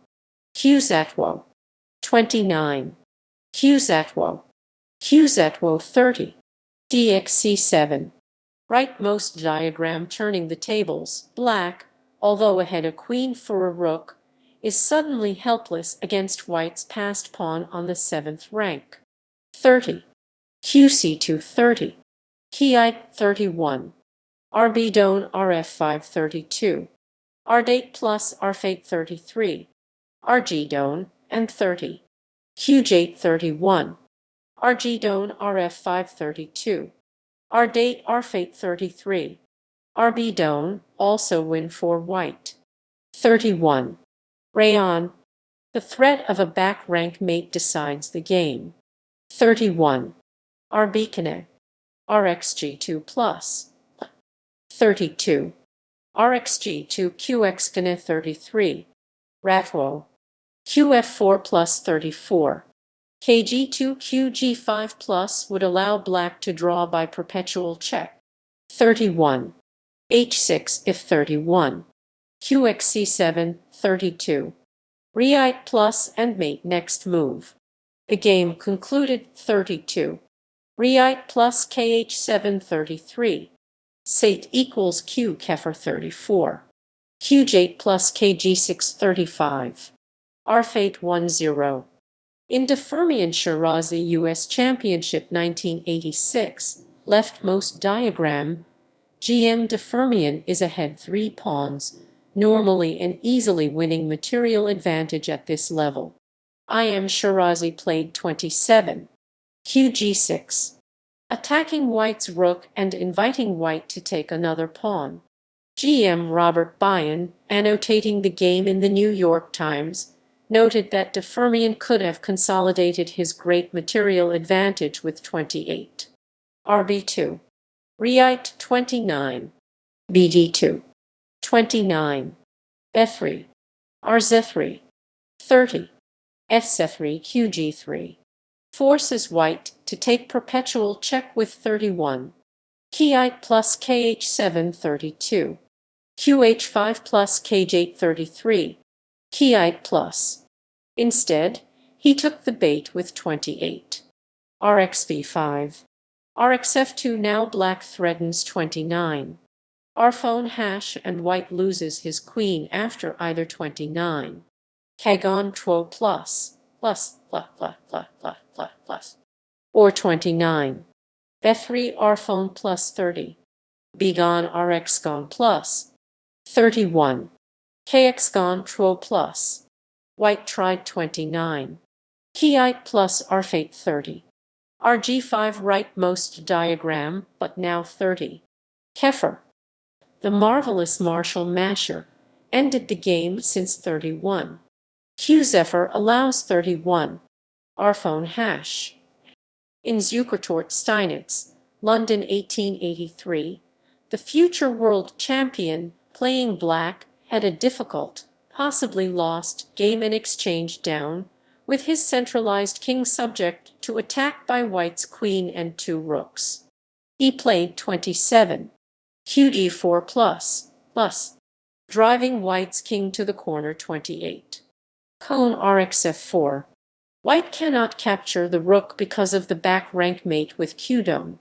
QZatwo 29. QZatwo 30. DXC7. Rightmost diagram turning the tables. Black, although ahead a queen for a rook, is suddenly helpless against white's passed pawn on the 7th rank. 30. QC2 30. Keyite 31. RB Don RF5 32. RDate plus RFate 33. RG Don and 30. QJ 31. RG Don RF5 32. RDate RFate 33. RB Don also win for white. 31. Rayon. The threat of a back rank mate decides the game. 31. RB Connect. RxG2 plus. 32. RxG2 QX Connect 33. Ratwo. QF4 plus 34. KG2 QG5 plus would allow black to draw by perpetual check. 31. H6 if 31. QXC7 32. Reite plus and mate next move. The game concluded 32. Reite plus KH7 33. Sate equals Q Kefir 34. QJ plus KG6 35. RFate 10. In Defermian Shirazi U.S. Championship 1986, leftmost diagram, GM Defermian is ahead 3 pawns, normally and easily winning material advantage at this level. IM Shirazi played 27. QG6. Attacking white's rook and inviting white to take another pawn. GM Robert Byen, annotating the game in the New York Times, noted that Defermian could have consolidated his great material advantage with 28. RB2. Reite 29. BD2. 29. B3. RZ3. 30. FC3 QG3. Forces white to take perpetual check with 31. Keyite plus KH7 32. QH5 plus KJ 33. Keyite plus. Instead, he took the bait with 28. RxB5. RxF2 now black threatens 29. Rphone hash and white loses his queen after either 29. Kagon Two plus or 29. B3 Rphone plus 30. Bgon Rxgon plus 31. Kxgon Two plus. White tried 29. Keyite plus Rfate 30. RG5 rightmost diagram, but now 30. Kefir. The marvelous Marshall Masher ended the game since 31. QZephyr allows 31. Rphone hash. In Zukertort Steinitz, London 1883, the future world champion, playing black, had a difficult, possibly lost, game in exchange down, with his centralized king subject to attack by white's queen and 2 rooks. He played 27. QD4 plus, driving white's king to the corner 28. Cone RxF4. White cannot capture the rook because of the back rank mate with Qdom.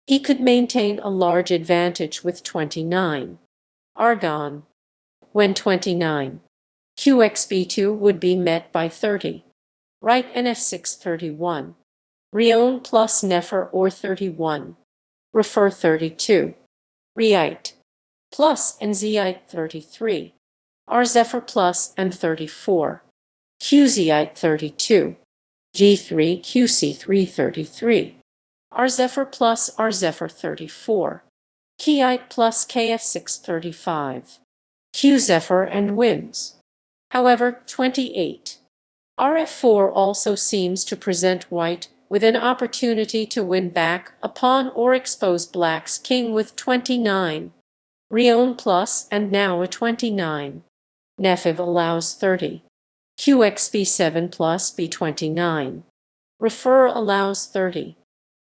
He could maintain a large advantage with 29. Argon. When 29. QXB2 would be met by 30. Right NF6 31. Rion plus Nefer or 31. Refer 32. Reite. Plus and Zite 33. Rzephyr plus and 34. QZite 32. G3 QC3 33. Rzephyr plus Rzephyr 34. Keyite plus KF6 35. QZephyr and wins. However, 28. RF4 also seems to present white with an opportunity to win back a pawn or expose black's king with 29. Rion plus and now a 29. Nefiv allows 30. QXB7 plus B29. Refer allows 30.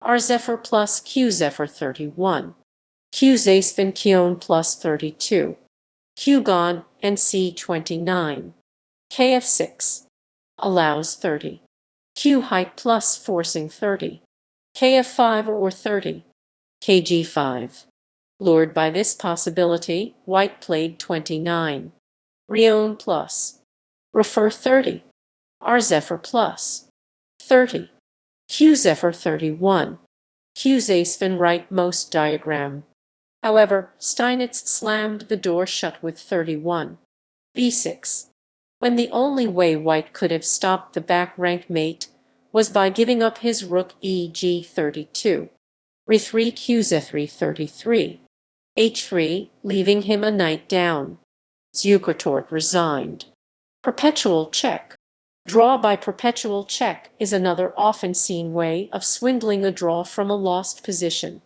Rzephyr plus QZephyr 31. QZaspin Kion plus 32. q gone, and c29. kf6 allows 30. q height plus forcing 30. kf5 or 30. kg5. Lured by this possibility, white played 29. Rion plus. Refer 30. R Zephyr plus. 30. Q Zephyr 31. Q's ace-fin rightmost diagram. However, Steinitz slammed the door shut with 31. b6. When the only way white could have stopped the back rank mate was by giving up his rook e.g. 32. re3 qz3 33. h3, leaving him a knight down. Zukertort resigned. Perpetual check. Draw by perpetual check is another often seen way of swindling a draw from a lost position.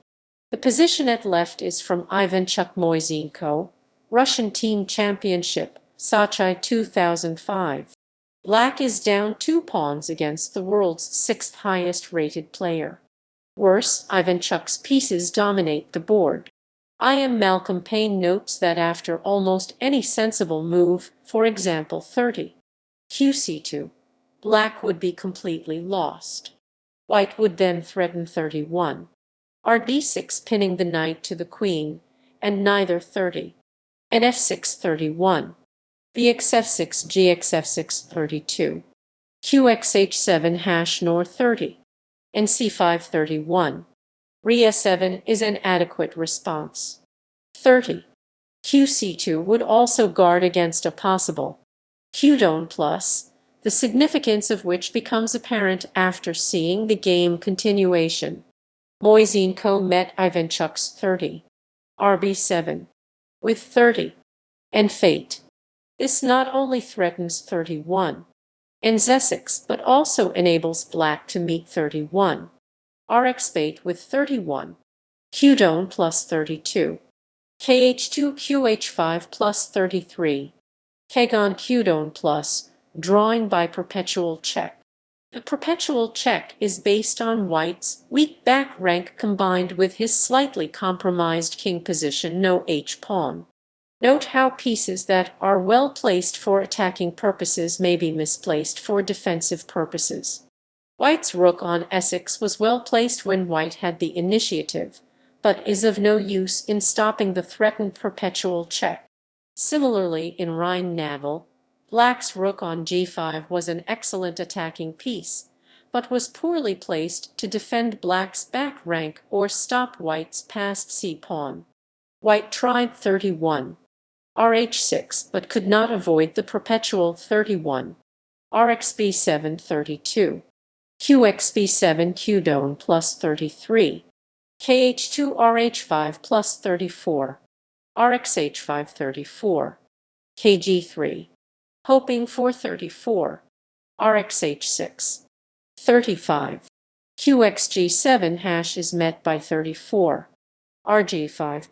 The position at left is from Ivanchuk Moisenko, Russian Team Championship, Sochi 2005. Black is down 2 pawns against the world's 6th highest rated player. Worse, Ivanchuk's pieces dominate the board. I. M. Malcolm Payne notes that after almost any sensible move, for example 30. qc2, black would be completely lost. White would then threaten 31. rd6 pinning the knight to the queen, and neither 30. and f6 31. bxf6 gxf6 32. qxh7 hash nor 30. and c5 31. re7 is an adequate response. 30. qc2 would also guard against a possible q-don plus, the significance of which becomes apparent after seeing the game continuation. Moisenko met Ivanchuk's 30. rb7. with 30. and fate. This not only threatens 31. and z6 but also enables black to meet 31. rx8 with 31. q-don plus 32. kh2 qh5 plus 33. kgon q-don plus, drawing by perpetual check. The perpetual check is based on white's weak back rank combined with his slightly compromised king position no h-pawn. Note how pieces that are well placed for attacking purposes may be misplaced for defensive purposes. White's rook on Essex was well placed when white had the initiative, but is of no use in stopping the threatened perpetual check. Similarly, in Rhine-Naval, black's rook on g5 was an excellent attacking piece, but was poorly placed to defend black's back rank or stop white's passed c-pawn. White tried 31. rh6 but could not avoid the perpetual 31. rxb7 32. qxb7 q-don plus 33. kh2 rh5 plus 34. rxh5 34. kg3. hoping for 34. rxh6. 35. qxg7 hash is met by 34. rg5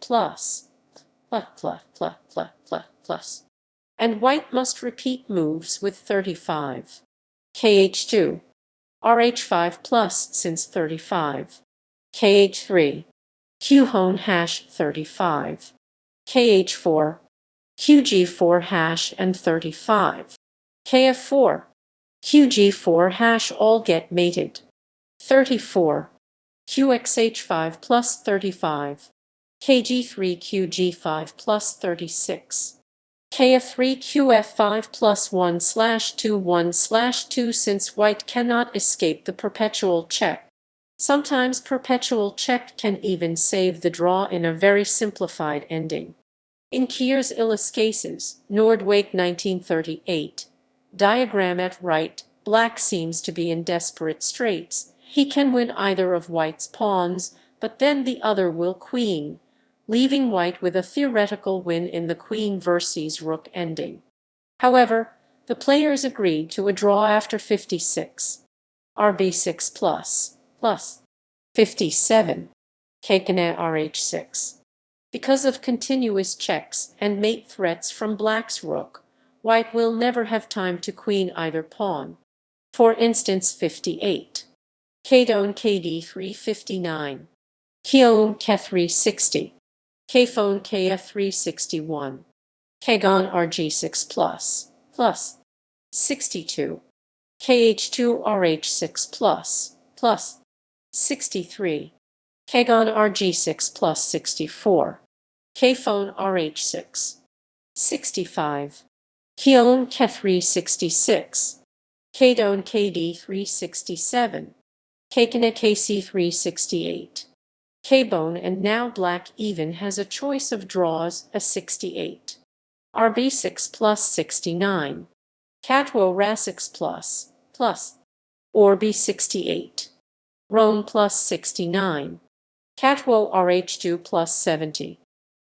plus. And white must repeat moves with 35. kh2. rh5 plus since 35. kh3. q-hone hash 35. kh4. qg4 hash and 35. kf4. qg4 hash all get mated. 34. qxh5 plus 35. kg3 qg5 plus 36. kf3 qf5 plus 1/2 1/2 since white cannot escape the perpetual check. Sometimes perpetual check can even save the draw in a very simplified ending. In Kier's Illis cases, Nordwake 1938, diagram at right, black seems to be in desperate straits. He can win either of white's pawns, but then the other will queen, leaving white with a theoretical win in the queen versus rook ending. However, the players agreed to a draw after 56. rb6 plus 57. kkna rh6. Because of continuous checks and mate threats from black's rook, white will never have time to queen either pawn. For instance 58. kdon kd3 59. kyon k3 60. kphone kf3 61. Kgon rg6 plus 62. Kh2 rh6 plus 63. Kgon rg6 plus 64. Kphone rh6 65. Keon k3 66. Kdon kd3 67. Kakana kc3 68. Kbone, and now black even has a choice of draws, a 68. rb6 plus 69. Catwo ra6 plus or b68. Roan plus 69. Catwo rh2 plus 70.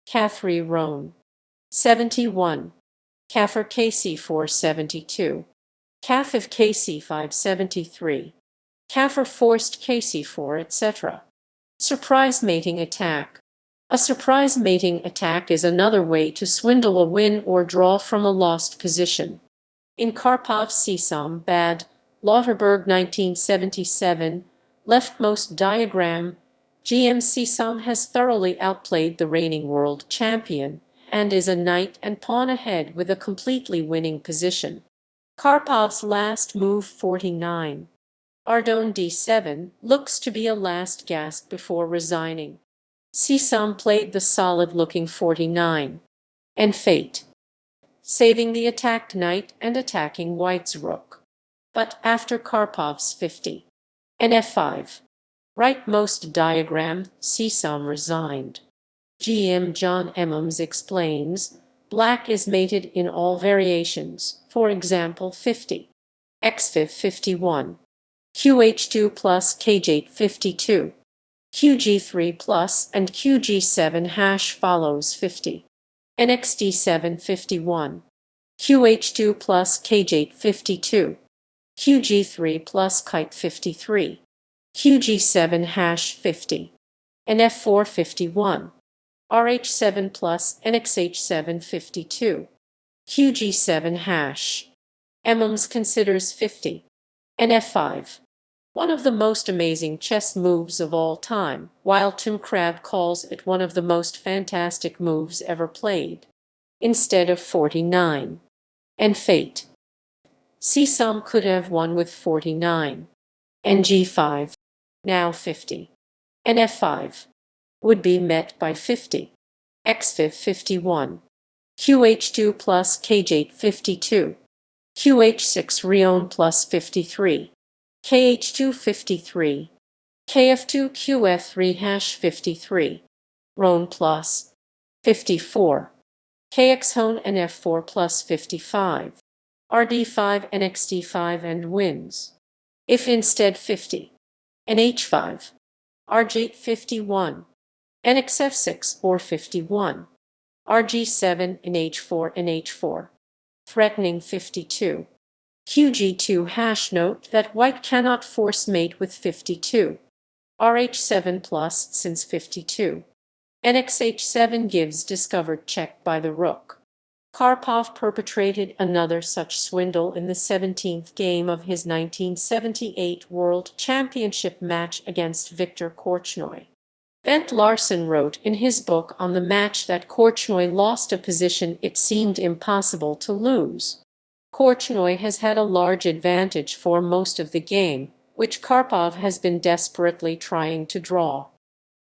Ca3 roan 71. Kafir kc4 72. Kafif kc5 73. Kafir forced kc4, etc. Surprise mating attack. A surprise mating attack is another way to swindle a win or draw from a lost position. In Karpov's Seesum Bad, Lauterberg 1977, leftmost diagram, GM Seesum has thoroughly outplayed the reigning world champion and is a knight and pawn ahead with a completely winning position. Karpov's last move 49. Ardon d7 looks to be a last gasp before resigning. Seesum played the solid-looking 49. And fate, saving the attacked knight and attacking white's rook. But after Karpov's 50. And f5. Rightmost diagram, Seesum resigned. GM John Emmons explains, black is mated in all variations, for example 50. Xfiv 51. QH2 plus KJ 52. QG3 plus and QG7 hash follows 50. NXD7 51. QH2 plus KJ 52. QG3 plus kite 53. QG7 hash 50. NF4 51. RH7 plus NXH7 52. QG7 hash. Emmons considers 50. NF5. One of the most amazing chess moves of all time, while Tim Crabb calls it one of the most fantastic moves ever played. Instead of 49. And fate. Seesum could have won with 49. And G5. Now 50. And F5. Would be met by 50. Xfiv 51. QH2 plus KJ 52. QH6 Rion plus 53. KH2 53. KF2 QF3 hash 53. Roan plus 54. KX hone and F4 plus 55. RD5 and XD5 and wins. If instead 50. And H5. RG 51. And XF6 or 51. RG7 and H4 and H4. Threatening 52. QG2 hash note that white cannot force mate with 52. RH7 plus since 52. NXH7 gives discovered check by the rook. Karpov perpetrated another such swindle in the 17th game of his 1978 World Championship match against Viktor Korchnoi. Bent Larsen wrote in his book on the match that Korchnoi lost a position it seemed impossible to lose. Korchnoi has had a large advantage for most of the game, which Karpov has been desperately trying to draw.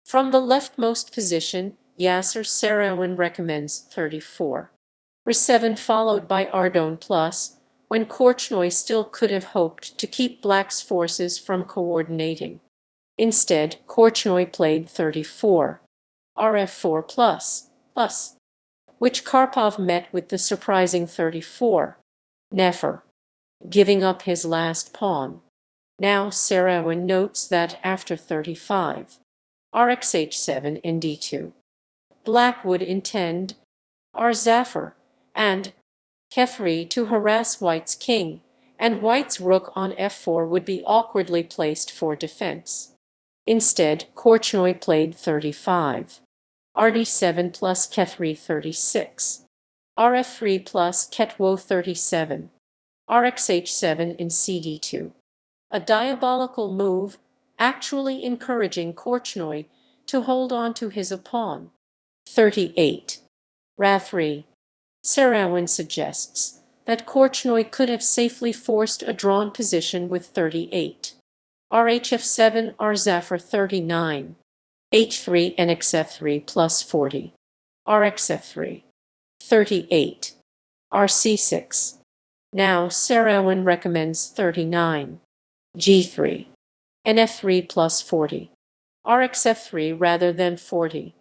From the leftmost position, Yasser Serouin recommends 34. Re7 followed by Ardon plus, when Korchnoi still could have hoped to keep black's forces from coordinating. Instead, Korchnoi played 34. Rf4 plus, which Karpov met with the surprising 34. Nefer, giving up his last pawn. Now Serouin notes that after 35. Rxh7 and d2. Black would intend R-Zafir and K3 to harass white's king, and white's rook on f4 would be awkwardly placed for defense. Instead, Korchnoi played 35. Rd7 plus K3 36. Rf3 plus Ketwo 37. Rxh7 in cd2. A diabolical move, actually encouraging Korchnoi to hold on to his pawn. 38. Ra3. Sarawin suggests that Korchnoi could have safely forced a drawn position with 38. RHF7 R Zafir 39. H3 NXF3 plus 40. RXF3. 38. RC6. Now Sarawin recommends 39. G3. NF3 plus 40. RXF3 rather than 40.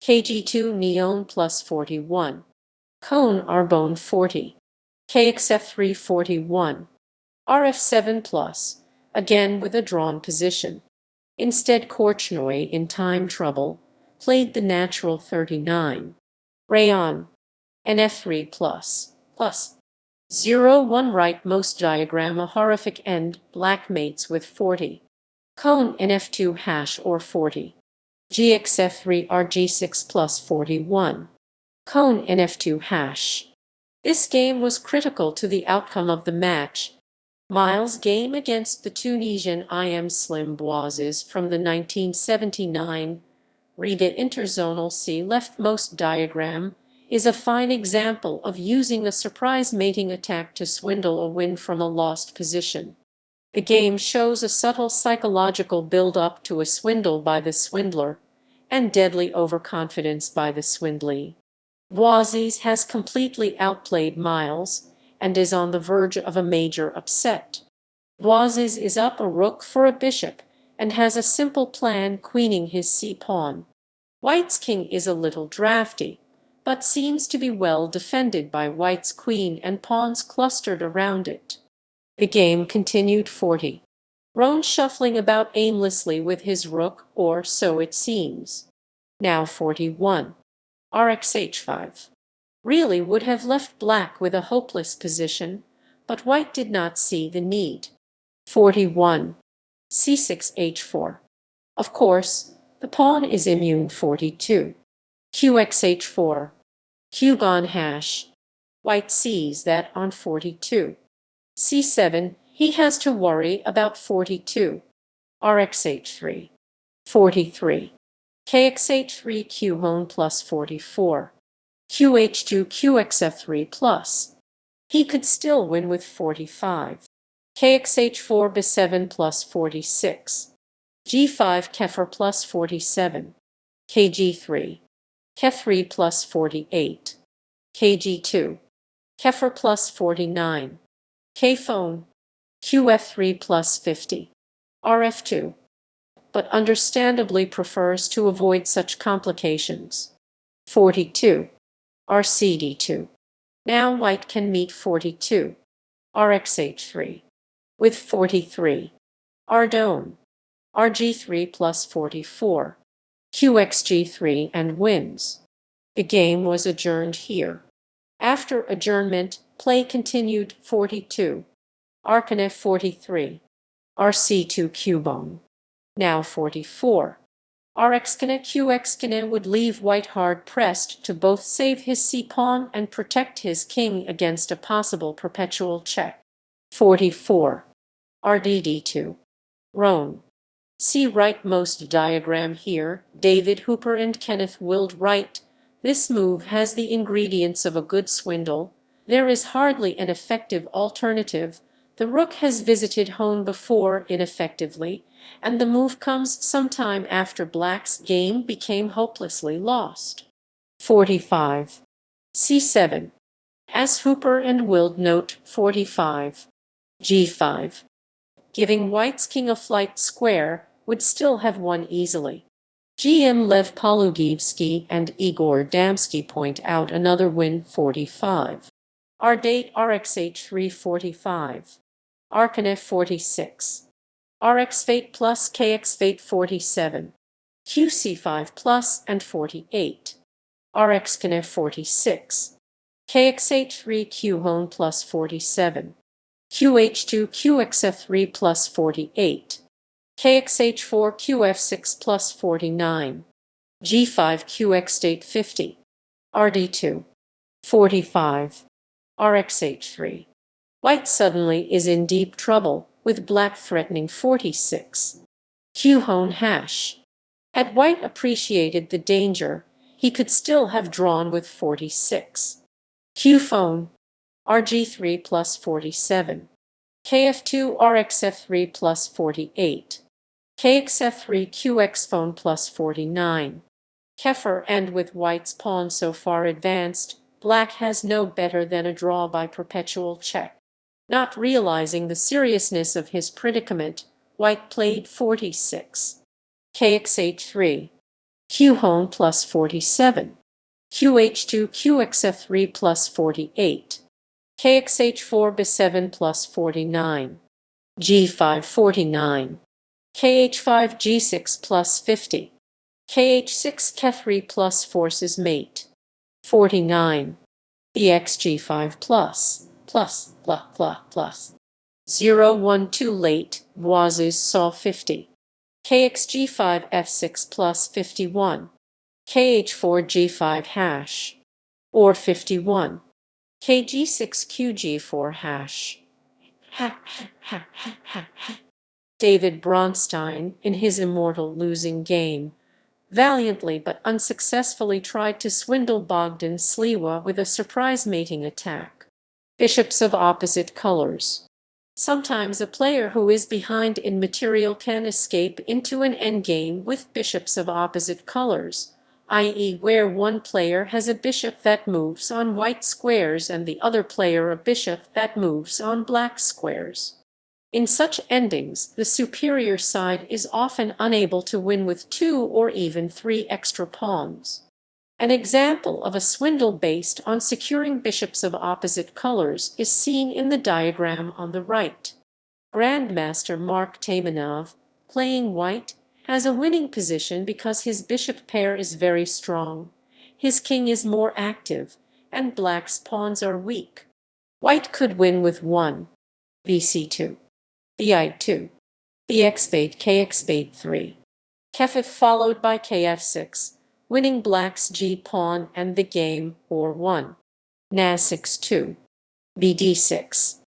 KG2 Neon plus 41. Cone Arbone 40. KXF3 41. RF7 plus, again with a drawn position. Instead Korchnoi, in time trouble, played the natural 39. Rayon. NF3 plus. 0-1 rightmost diagram a horrific end, black mates with 40. Cone NF2 hash or 40. GXF3 RG6 plus 41. Cone NF2 hash. This game was critical to the outcome of the match. Miles' game against the Tunisian IM Slim Boises from the 1979 Riga Interzonal C leftmost diagram is a fine example of using a surprise mating attack to swindle a win from a lost position. The game shows a subtle psychological build-up to a swindle by the swindler and deadly overconfidence by the swindlee. Boises has completely outplayed Miles and is on the verge of a major upset. Boises is up a rook for a bishop and has a simple plan queening his c-pawn. White's king is a little drafty, but seems to be well defended by White's queen and pawns clustered around it. The game continued 40. Roan shuffling about aimlessly with his rook, or so it seems. Now 41. RxH5. Really would have left black with a hopeless position, but White did not see the need. 41. C6H4. Of course, the pawn is immune. 42. QXH4. Q gone hash. White sees that on 42. C7, he has to worry about 42. RxH3. 43. KXH3 Q hone plus 44. QH2 QXF3 plus. He could still win with 45. KXH4 B7 plus 46. G5 Kefir plus 47. KG3. Kef3 plus 48. KG2. Kefir plus 49. K-phone. QF3 plus 50. RF2. But understandably prefers to avoid such complications. 42. RCD2. Now White can meet 42. RxH3. With 43. Ardone. RG3 plus 44. QXG3 and wins. The game was adjourned here. After adjournment, play continued. 42. Arkanef 43. RC2 Cubone. Now 44. Rxkine QXkine would leave White hard pressed to both save his c-pawn and protect his king against a possible perpetual check. 44. RDD2. Roan. See rightmost diagram here, David Hooper and Kenneth Wild Wright. This move has the ingredients of a good swindle. There is hardly an effective alternative. The rook has visited hone before ineffectively, and the move comes sometime after black's game became hopelessly lost. 45. C7. As Hooper and Wild note, 45. G5. Giving White's king a flight square would still have won easily. GM Lev Polugivsky and Igor Damsky point out another win. 45. R date RxH3 45. Arkanef 46. Rx Fate plus KX Fate 47. QC5 plus and 48. Rx Knef 46. KXH3 Q hone plus 47. QH2 QXF3 plus 48. KXH4 QF6 plus 49. G5 QX date 50. RD2. 45. RxH3. White suddenly is in deep trouble, with black threatening 46. Q hone hash. Had White appreciated the danger, he could still have drawn with 46. Q phone, RG3 plus 47. KF2 RXF3 plus 48. KXF3 QX phone plus 49. Kefir, and with white's pawn so far advanced, black has no better than a draw by perpetual check. Not realizing the seriousness of his predicament, white played 46. KXH3. Q-hone plus 47. QH2 QXF3 plus 48. KXH4 B7 plus 49. G5 49. KH5 G6 plus 50. KH6 K3 plus forces mate. 49. EXG5 plus. 0 1 too late, Wazes saw 50. KXG5 F6 plus 51. KH4 G5 hash. Or 51. KG6 QG4 hash. David Bronstein, in his immortal losing game, valiantly but unsuccessfully tried to swindle Bogdan Sliwa with a surprise mating attack. Bishops of opposite colors. Sometimes a player who is behind in material can escape into an endgame with bishops of opposite colors, i.e. where one player has a bishop that moves on white squares and the other player a bishop that moves on black squares. In such endings, the superior side is often unable to win with 2 or even 3 extra pawns. An example of a swindle based on securing bishops of opposite colors is seen in the diagram on the right. Grandmaster Mark Taimanov, playing white, has a winning position because his bishop pair is very strong, his king is more active, and black's pawns are weak. White could win with 1. BC2. BI2. BX spade KX spade 3. Kf followed by KF6, winning black's g-pawn and the game, or 1. Na6 2. BD6.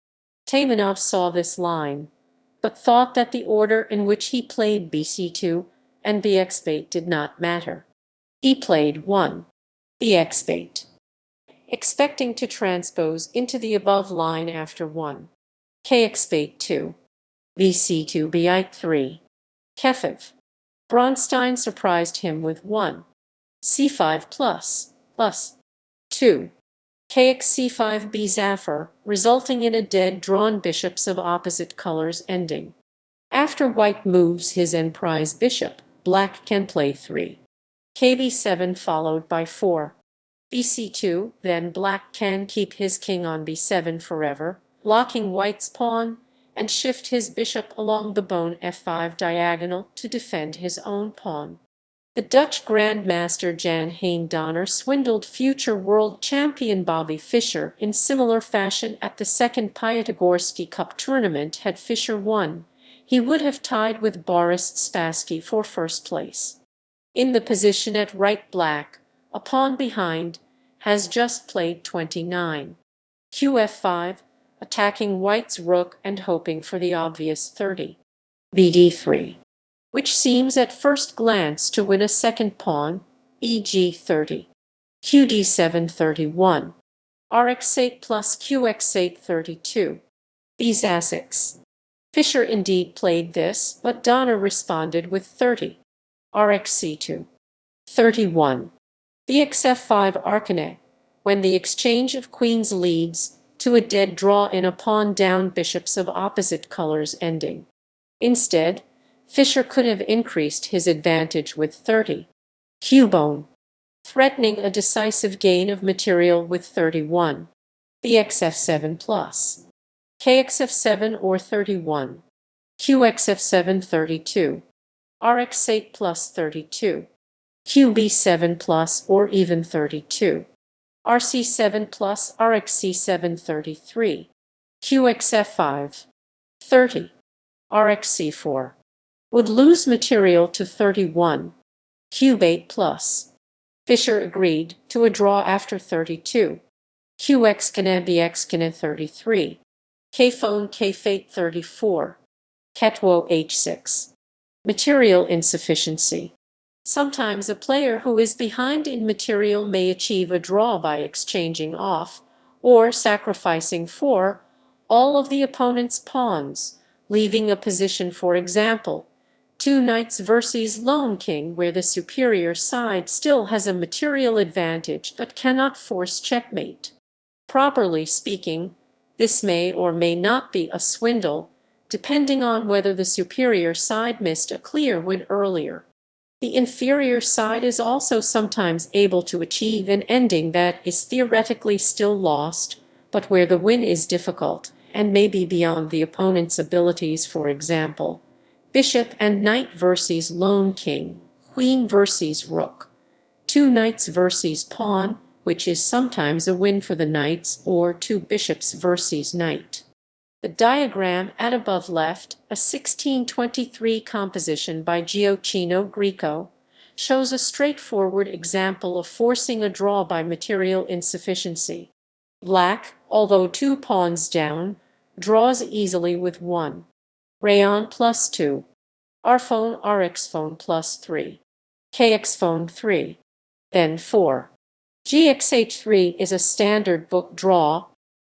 Taimanov saw this line, but thought that the order in which he played BC2 and BX spade did not matter. He played 1. BX spade, expecting to transpose into the above line after 1. KX spade 2. BC2 BI3. Kefev. Bronstein surprised him with 1. C5 plus 2. KX C5 B Zafir, resulting in a dead drawn bishops of opposite colors ending. After white moves his emprise bishop, black can play 3. KB7 followed by 4. BC2, then black can keep his king on B7 forever, blocking white's pawn, and shift his bishop along the bone F5 diagonal to defend his own pawn. The Dutch Grandmaster Jan Hein Donner swindled future world champion Bobby Fischer in similar fashion at the second Piatigorsky Cup tournament. Had Fischer won, he would have tied with Boris Spassky for first place. In the position at right, black, a pawn behind, has just played 29. QF5, attacking white's rook and hoping for the obvious 30. BD3, which seems at first glance to win a second pawn, e.g. 30. QD7 31. RX8 plus QX8 32. Bzasix. Fischer indeed played this, but Donner responded with 30. RxC2. 31. BXF5 Arcanet, when the exchange of queens leads to a dead draw in a pawn-down bishops of opposite colors ending. Instead, Fischer could have increased his advantage with 30. Cubone, threatening a decisive gain of material with 31. BXF7 plus. KXF7 or 31. QXF7 32. RX8 plus 32. QB7 plus or even 32. RC7 plus RXC7 33. QXF5. 30. RXC4. Would lose material to 31. Cube8 plus. Fischer agreed to a draw after 32. QX can BX can 33. K-phone K-fate 34. Ketwo H6. Material insufficiency. Sometimes a player who is behind in material may achieve a draw by exchanging off, or sacrificing all of the opponent's pawns, leaving a position, for example, two knights versus lone king, where the superior side still has a material advantage but cannot force checkmate. Properly speaking, this may or may not be a swindle, depending on whether the superior side missed a clear win earlier. The inferior side is also sometimes able to achieve an ending that is theoretically still lost, but where the win is difficult and may be beyond the opponent's abilities, for example, bishop and knight versus lone king, queen versus rook, two knights versus pawn, which is sometimes a win for the knights, or two bishops versus knight. The diagram at above left, a 1623 composition by Gioacchino Greco, shows a straightforward example of forcing a draw by material insufficiency. Black, although two pawns down, draws easily with 1. Rayon plus 2. R-phone RX-phone plus 3. KX-phone 3. Then 4. GXH3 is a standard book draw.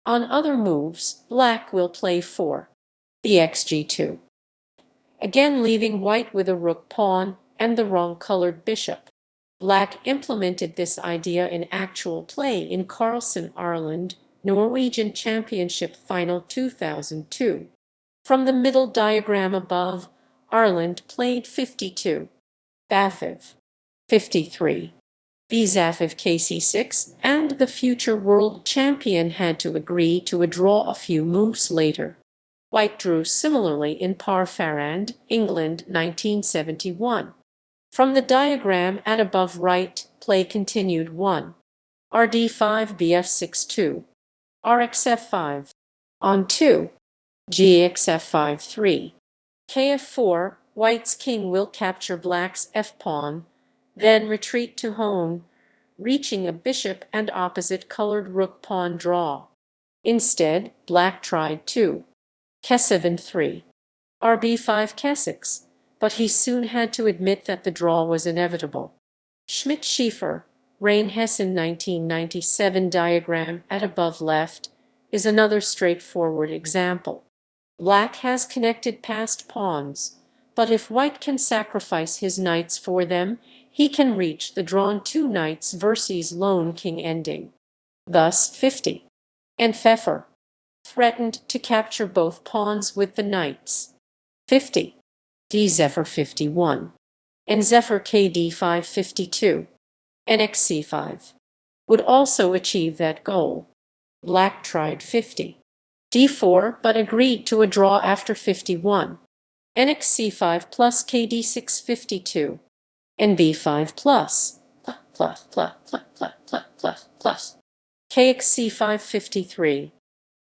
On other moves, black will play 4. BXG2. Again leaving white with a rook pawn and the wrong-colored bishop. Black implemented this idea in actual play in Karlsson Ireland Norwegian Championship Final 2002. From the middle diagram above, Ireland played 52. Bafiv. 53. Bizafiv KC6, and the future world champion had to agree to a draw a few moves later. White drew similarly in Parfarand, England 1971. From the diagram at above right, play continued 1. RD5 BF6 2. RXF5. On 2. GXF5 3. KF4, white's king will capture black's f-pawn, then retreat to hone, reaching a bishop and opposite-colored rook-pawn draw. Instead, black tried 2. K7 3. RB5 K6, but he soon had to admit that the draw was inevitable. Schmidt-Schiefer, Rheinhessen 1997 diagram at above left, is another straightforward example. Black has connected passed pawns, but if white can sacrifice his knights for them, he can reach the drawn two knights versus lone king ending. Thus 50. And Pfeffer threatened to capture both pawns with the knights. 50. D Zephyr 51. And Zephyr KD5 52. And XC5 would also achieve that goal. Black tried 50. D4 but agreed to a draw after 51. NXC5 plus KD6 52. And B5 plus KXC5 53.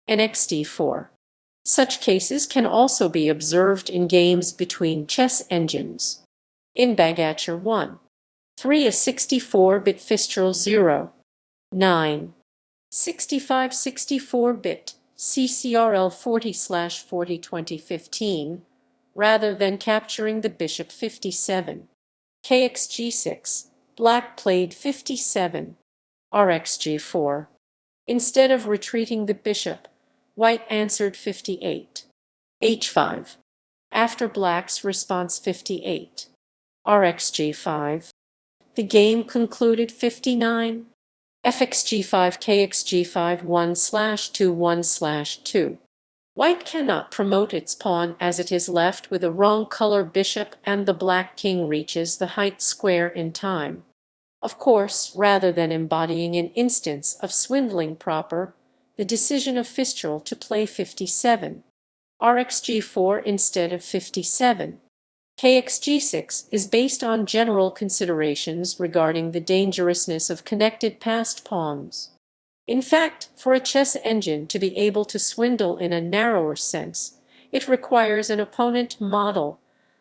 And XD4. Such cases can also be observed in games between chess engines. In Bagatcher 1. 3 a 64-bit Fistral 0. 9. 65 64-bit CCRL 40/40 2015, rather than capturing the bishop 57. KXG6, black played 57. RXG4. Instead of retreating the bishop, white answered 58. H5. After black's response 58. RxG5. The game concluded 59. FXG5 KXG5 1/2 1/2. White cannot promote its pawn as it is left with a wrong color bishop and the black king reaches the height square in time. Of course, rather than embodying an instance of swindling proper, the decision of Fistral to play 57. RxG4 instead of 57. KXG6 is based on general considerations regarding the dangerousness of connected passed pawns. In fact, for a chess engine to be able to swindle in a narrower sense, it requires an opponent model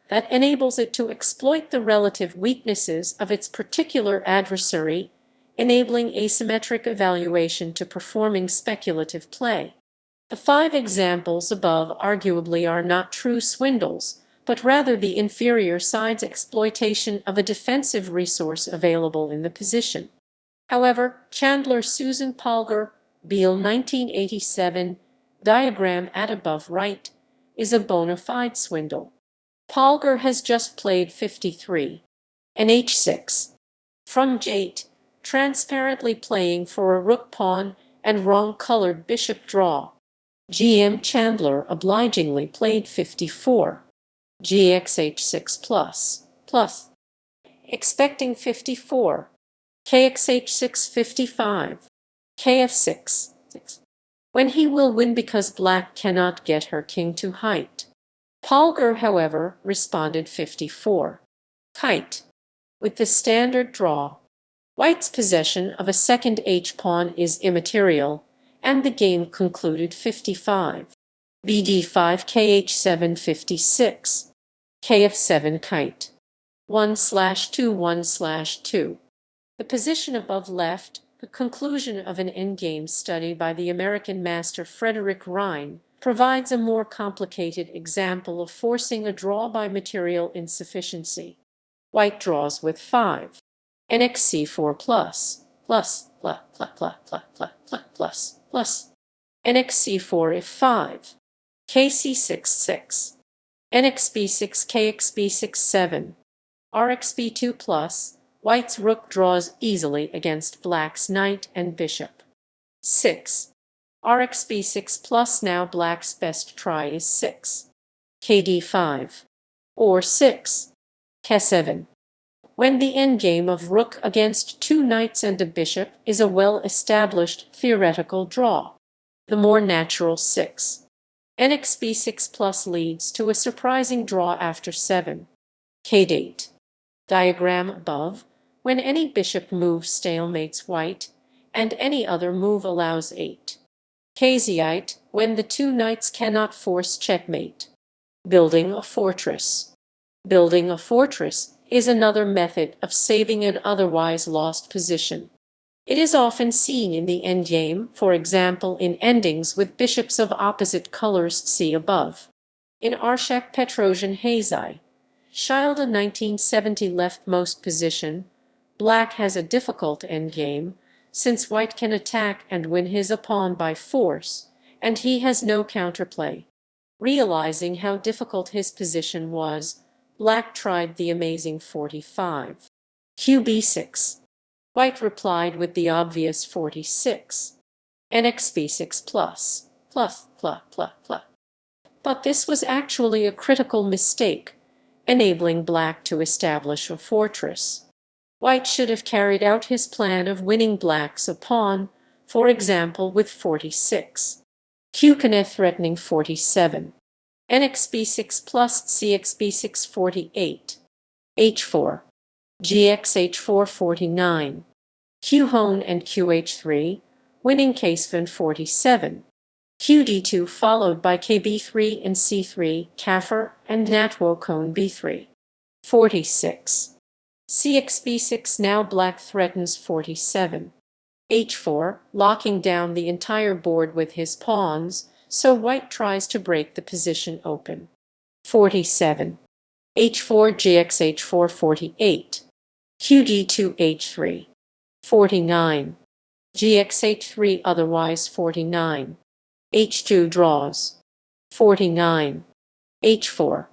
that enables it to exploit the relative weaknesses of its particular adversary, enabling asymmetric evaluation to performing speculative play. The 5 examples above arguably are not true swindles, but rather the inferior side's exploitation of a defensive resource available in the position. However, Chandler Susan Polgar, Beale 1987, diagram at above right, is a bona fide swindle. Polgar has just played 53. And h6. From Jate, transparently playing for a rook pawn and wrong-colored bishop draw. GM Chandler obligingly played 54. GXH6 plus. Expecting 54. KXH6 55. KF6 6. When he will win because black cannot get her king to height. Polgar, however, responded 54. Kite. With the standard draw. White's possession of a second h-pawn is immaterial, and the game concluded 55. BD5 KH7 56. KF7 kite. 1/2 1/2. The position above left, the conclusion of an endgame study by the American master Frederick Rhine, provides a more complicated example of forcing a draw by material insufficiency. White draws with 5. NXC4 plus. NXC4 if5. KC6 6. NXB6 KXB6 7. RXB2 plus. White's rook draws easily against black's knight and bishop. 6. RXB6 plus. Now black's best try is 6. KD5. Or 6. K7. When the endgame of rook against two knights and a bishop is a well-established theoretical draw. The more natural 6. NXB6 plus leads to a surprising draw after 7. K8. Diagram above. When any bishop move stalemates white, and any other move allows 8. KZ8. When the two knights cannot force checkmate. Building a fortress. Building a fortress is another method of saving an otherwise lost position. It is often seen in the endgame, for example in endings with bishops of opposite colors see above. In Arshak Petrosian Hazai, Shilda 1970 leftmost position, black has a difficult endgame, since white can attack and win his pawn by force, and he has no counterplay. Realizing how difficult his position was, black tried the amazing 45. QB6. White replied with the obvious 46. NXB6 plus. But this was actually a critical mistake, enabling black to establish a fortress. White should have carried out his plan of winning black's a pawn, for example with 46. Q threatening 47. NXB6 plus CXB6 48. H4. GXH4 49. Q-hone and QH3, winning casefin 47. QD2 followed by KB3 and C3, Kafir and Natwo-cone B3. 46. CXB6 now black threatens 47. H4, locking down the entire board with his pawns, so white tries to break the position open. 47. H4 GXH4 48. QD2 H3. 49. GXH3 otherwise 49. H2 draws. 49. H4.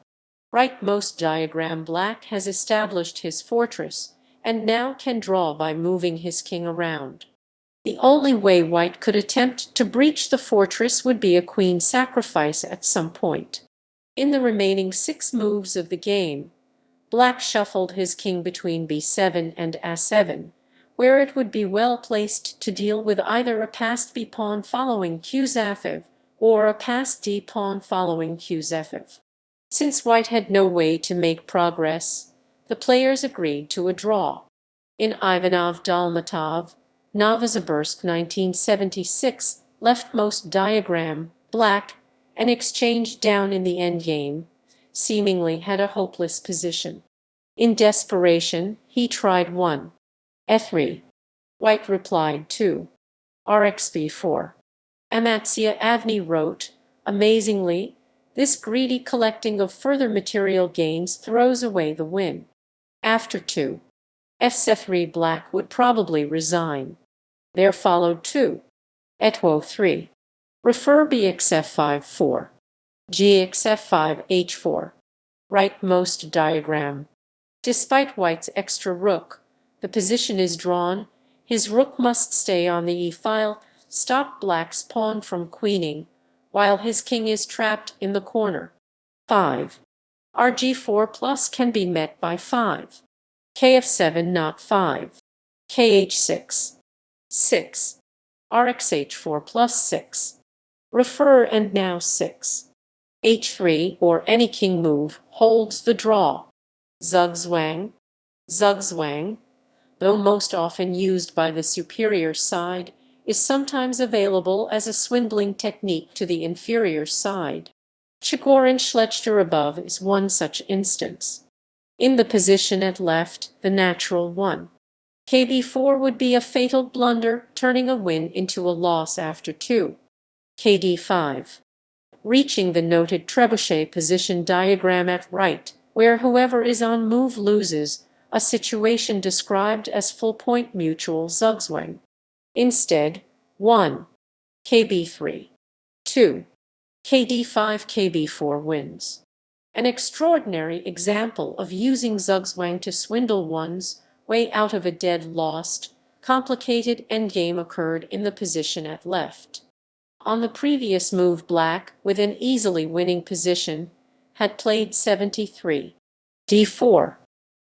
Rightmost diagram black has established his fortress, and now can draw by moving his king around. The only way white could attempt to breach the fortress would be a queen sacrifice at some point. In the remaining 6 moves of the game, black shuffled his king between b7 and a7, where it would be well placed to deal with either a passed b pawn following qz5 or a passed d pawn following qz5. Since white had no way to make progress, the players agreed to a draw. In Ivanov Dalmatov, Novosibirsk 1976, leftmost diagram, black, an exchange down in the endgame, seemingly had a hopeless position. In desperation, he tried 1. E3. White replied 2. RxB4. Amatzia Avni wrote, amazingly, this greedy collecting of further material gains throws away the win. After 2. Fc3 black would probably resign. There followed 2. Etwo 3. Refer bxf5 4. Gxf5 h4. Rightmost diagram. Despite white's extra rook, the position is drawn. His rook must stay on the e-file, stop black's pawn from queening, while his king is trapped in the corner. 5. Rg4 plus can be met by 5. Kf7 not 5. Kh6. 6. Rxh4 plus 6. Refer and now 6. H3 or any king move holds the draw. Zugzwang. Zugzwang, though most often used by the superior side, is sometimes available as a swindling technique to the inferior side. Chigorin-Schlechter above is one such instance. In the position at left, the natural one. Kb4 would be a fatal blunder, turning a win into a loss after 2. Kd5. Reaching the noted trebuchet position diagram at right, where whoever is on move loses, a situation described as full point mutual zugzwang. Instead, 1. Kb3. 2. Kd5 Kb4 wins. An extraordinary example of using zugzwang to swindle one's way out of a dead lost, complicated endgame occurred in the position at left. On the previous move, black, with an easily winning position, had played 73. d4.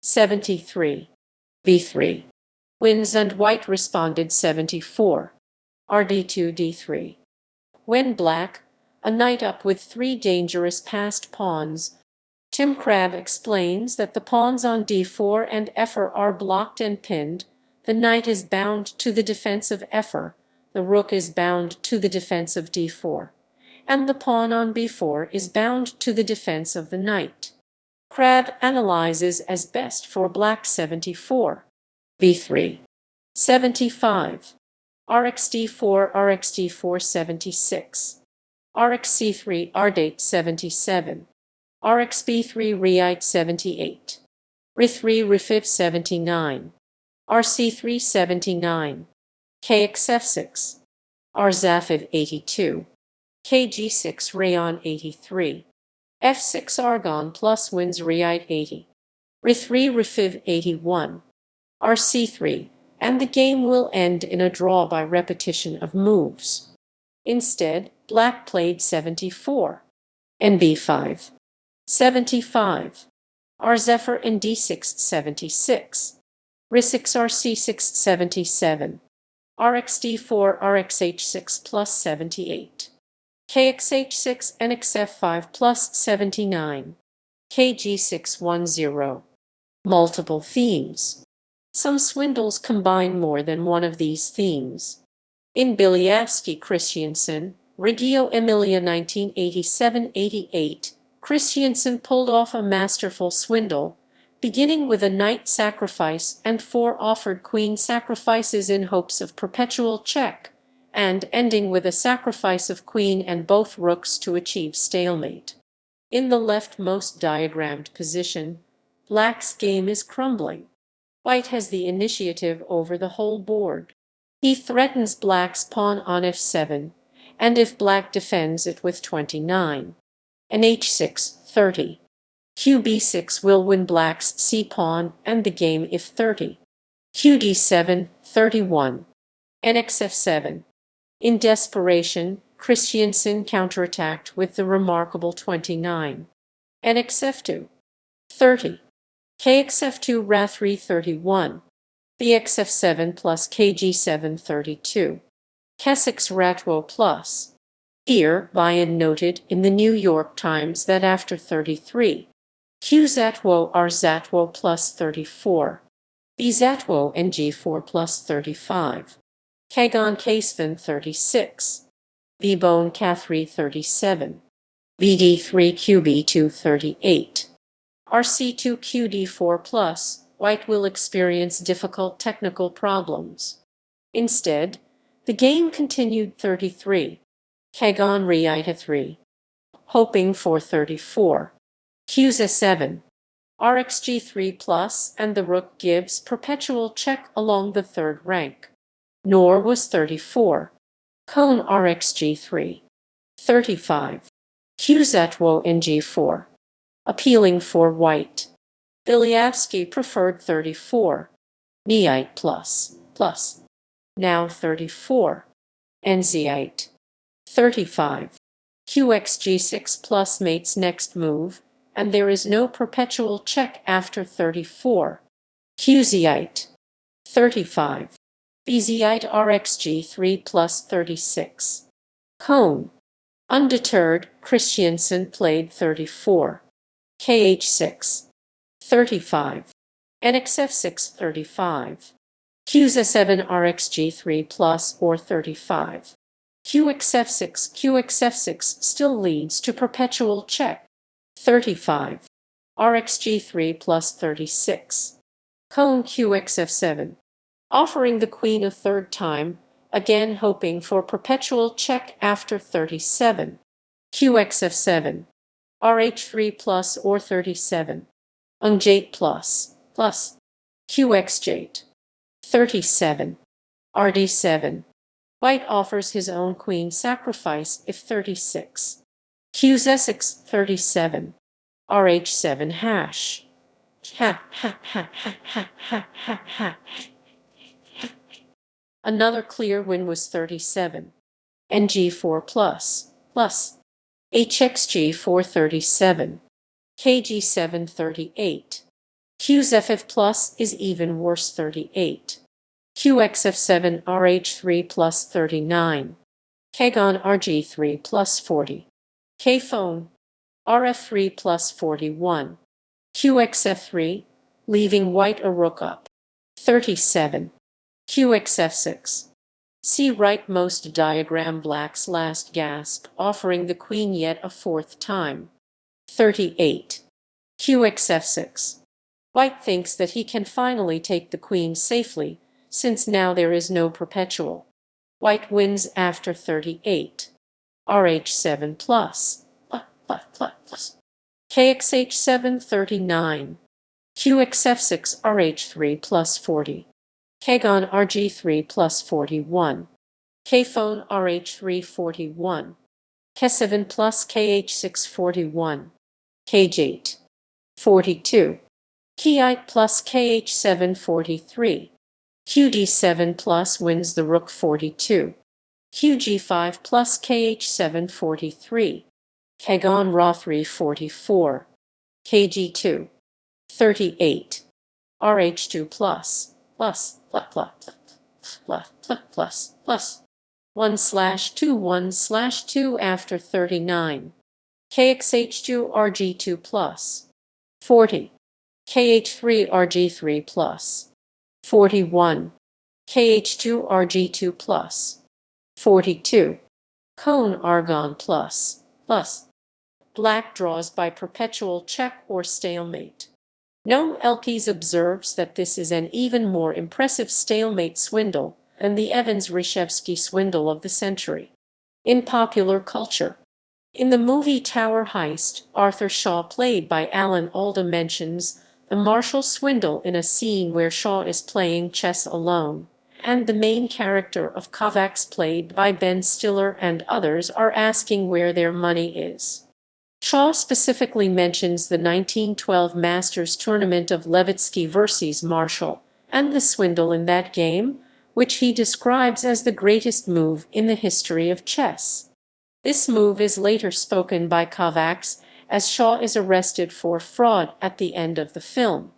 73. b3. Wins, and white responded 74. rd2 d3. When black, a knight up with 3 dangerous passed pawns, Tim Crabb explains that the pawns on d4 and f4 are blocked and pinned, the knight is bound to the defense of f4, the rook is bound to the defense of d4, and the pawn on b4 is bound to the defense of the knight. Crabb analyzes as best for black 74. b3. 75. rxd4 rxd4 76. rxc3 rdate 77. rxb3 reite 78. re3 refiv 79. rc3 79. kxf6. rzafiv 82. kg6 rayon 83. f6 argon plus wins reite 80. re3 refiv 81. rc3, and the game will end in a draw by repetition of moves. Instead, black played 74. nb5. 75. r-zephyr and d6 76. re6 rc6 77. rxd4 rxh6 plus 78. kxh6 and xf5 plus 79. kg6 10. Multiple themes. Some swindles combine more than one of these themes. In Bilyavsky Christiansen, Reggio Emilia 1987-88, Christiansen pulled off a masterful swindle, beginning with a knight sacrifice and 4 offered queen sacrifices in hopes of perpetual check, and ending with a sacrifice of queen and both rooks to achieve stalemate. In the leftmost diagrammed position, black's game is crumbling. White has the initiative over the whole board. He threatens black's pawn on f7, and if black defends it with 29, and h6 30. qb6 will win black's c-pawn and the game if 30. qd7 31. nxf7. In desperation, Christiansen counterattacked with the remarkable 29. nxf2 30. kxf2 ra3 31. bxf7 plus kg7 32. k6 ratwo plus. Here, Bayan noted in the New York Times that after 33, q-zatwo r-zatwo plus 34, b-zatwo and g4 plus 35, kagon k7 36, b-bone k3 37, bd3 qb2 38, rc2 qd4 plus. White will experience difficult technical problems. Instead, the game continued 33. Kagon reite 3. Hoping for 34. qz7. rxg3 plus, and the rook gives perpetual check along the third rank. Nor was 34. Cone RxG3. 35. Q's at woe in G4. Appealing for white. Bilyavsky preferred 34. Neite plus. Now 34. Enziite. 35. QXG6 plus mate's next move, and there is no perpetual check after 34. Qzite. 35. Bzite RxG3 plus 36. Cone. Undeterred, Christiansen played 34. KH6. 35. NXF6 35. QZ7 RxG3 plus or 35. QXF6 still leads to perpetual check. 35. RxG3 plus 36. Cone QXF7. Offering the queen a third time, again hoping for perpetual check after 37. QXF7. RH3 plus or 37. Unjate plus. QXjate. 37. RD7. White offers his own queen sacrifice if 36. QZ6 37. RH7 hash. Another clear win was 37. NG4 plus. HXG4 37. KG7 38. QZF plus is even worse 38. QXF7 RH3 plus 39. Kgon RG3 plus 40. Kphone RF3 plus 41. QXF3, leaving white a rook up. 37. QXF6. See rightmost diagram black's last gasp, offering the queen yet a fourth time. 38. QXF6. White thinks that he can finally take the queen safely, since now there is no perpetual. White wins after 38. RH7 plus. KXH7 39. QXF6 RH3 plus 40. Kgon RG3 plus 41. Kphone RH3 41. K7 plus KH6 41. KJ8 42. Kite plus KH7 43. QD7 plus wins the rook 42. QG5 plus KH7 43. Kgon Ra3 44. KG2 38. RH2 plus 1/2 after 39. KXH2 RG2 plus 40. KH3 RG3 plus 41. KH2 RG2 plus 42. Cone Argon plus. Black draws by perpetual check or stalemate. Noam Elkies observes that this is an even more impressive stalemate swindle than the Evans-Reshevsky swindle of the century. In popular culture. In the movie Tower Heist, Arthur Shaw, played by Alan Alda, mentions the Marshall swindle in a scene where Shaw is playing chess alone, and the main character of Kovacs, played by Ben Stiller, and others are asking where their money is. Shaw specifically mentions the 1912 Masters tournament of Levitsky versus Marshall, and the swindle in that game, which he describes as the greatest move in the history of chess. This move is later spoken by Kovacs as Shaw is arrested for fraud at the end of the film.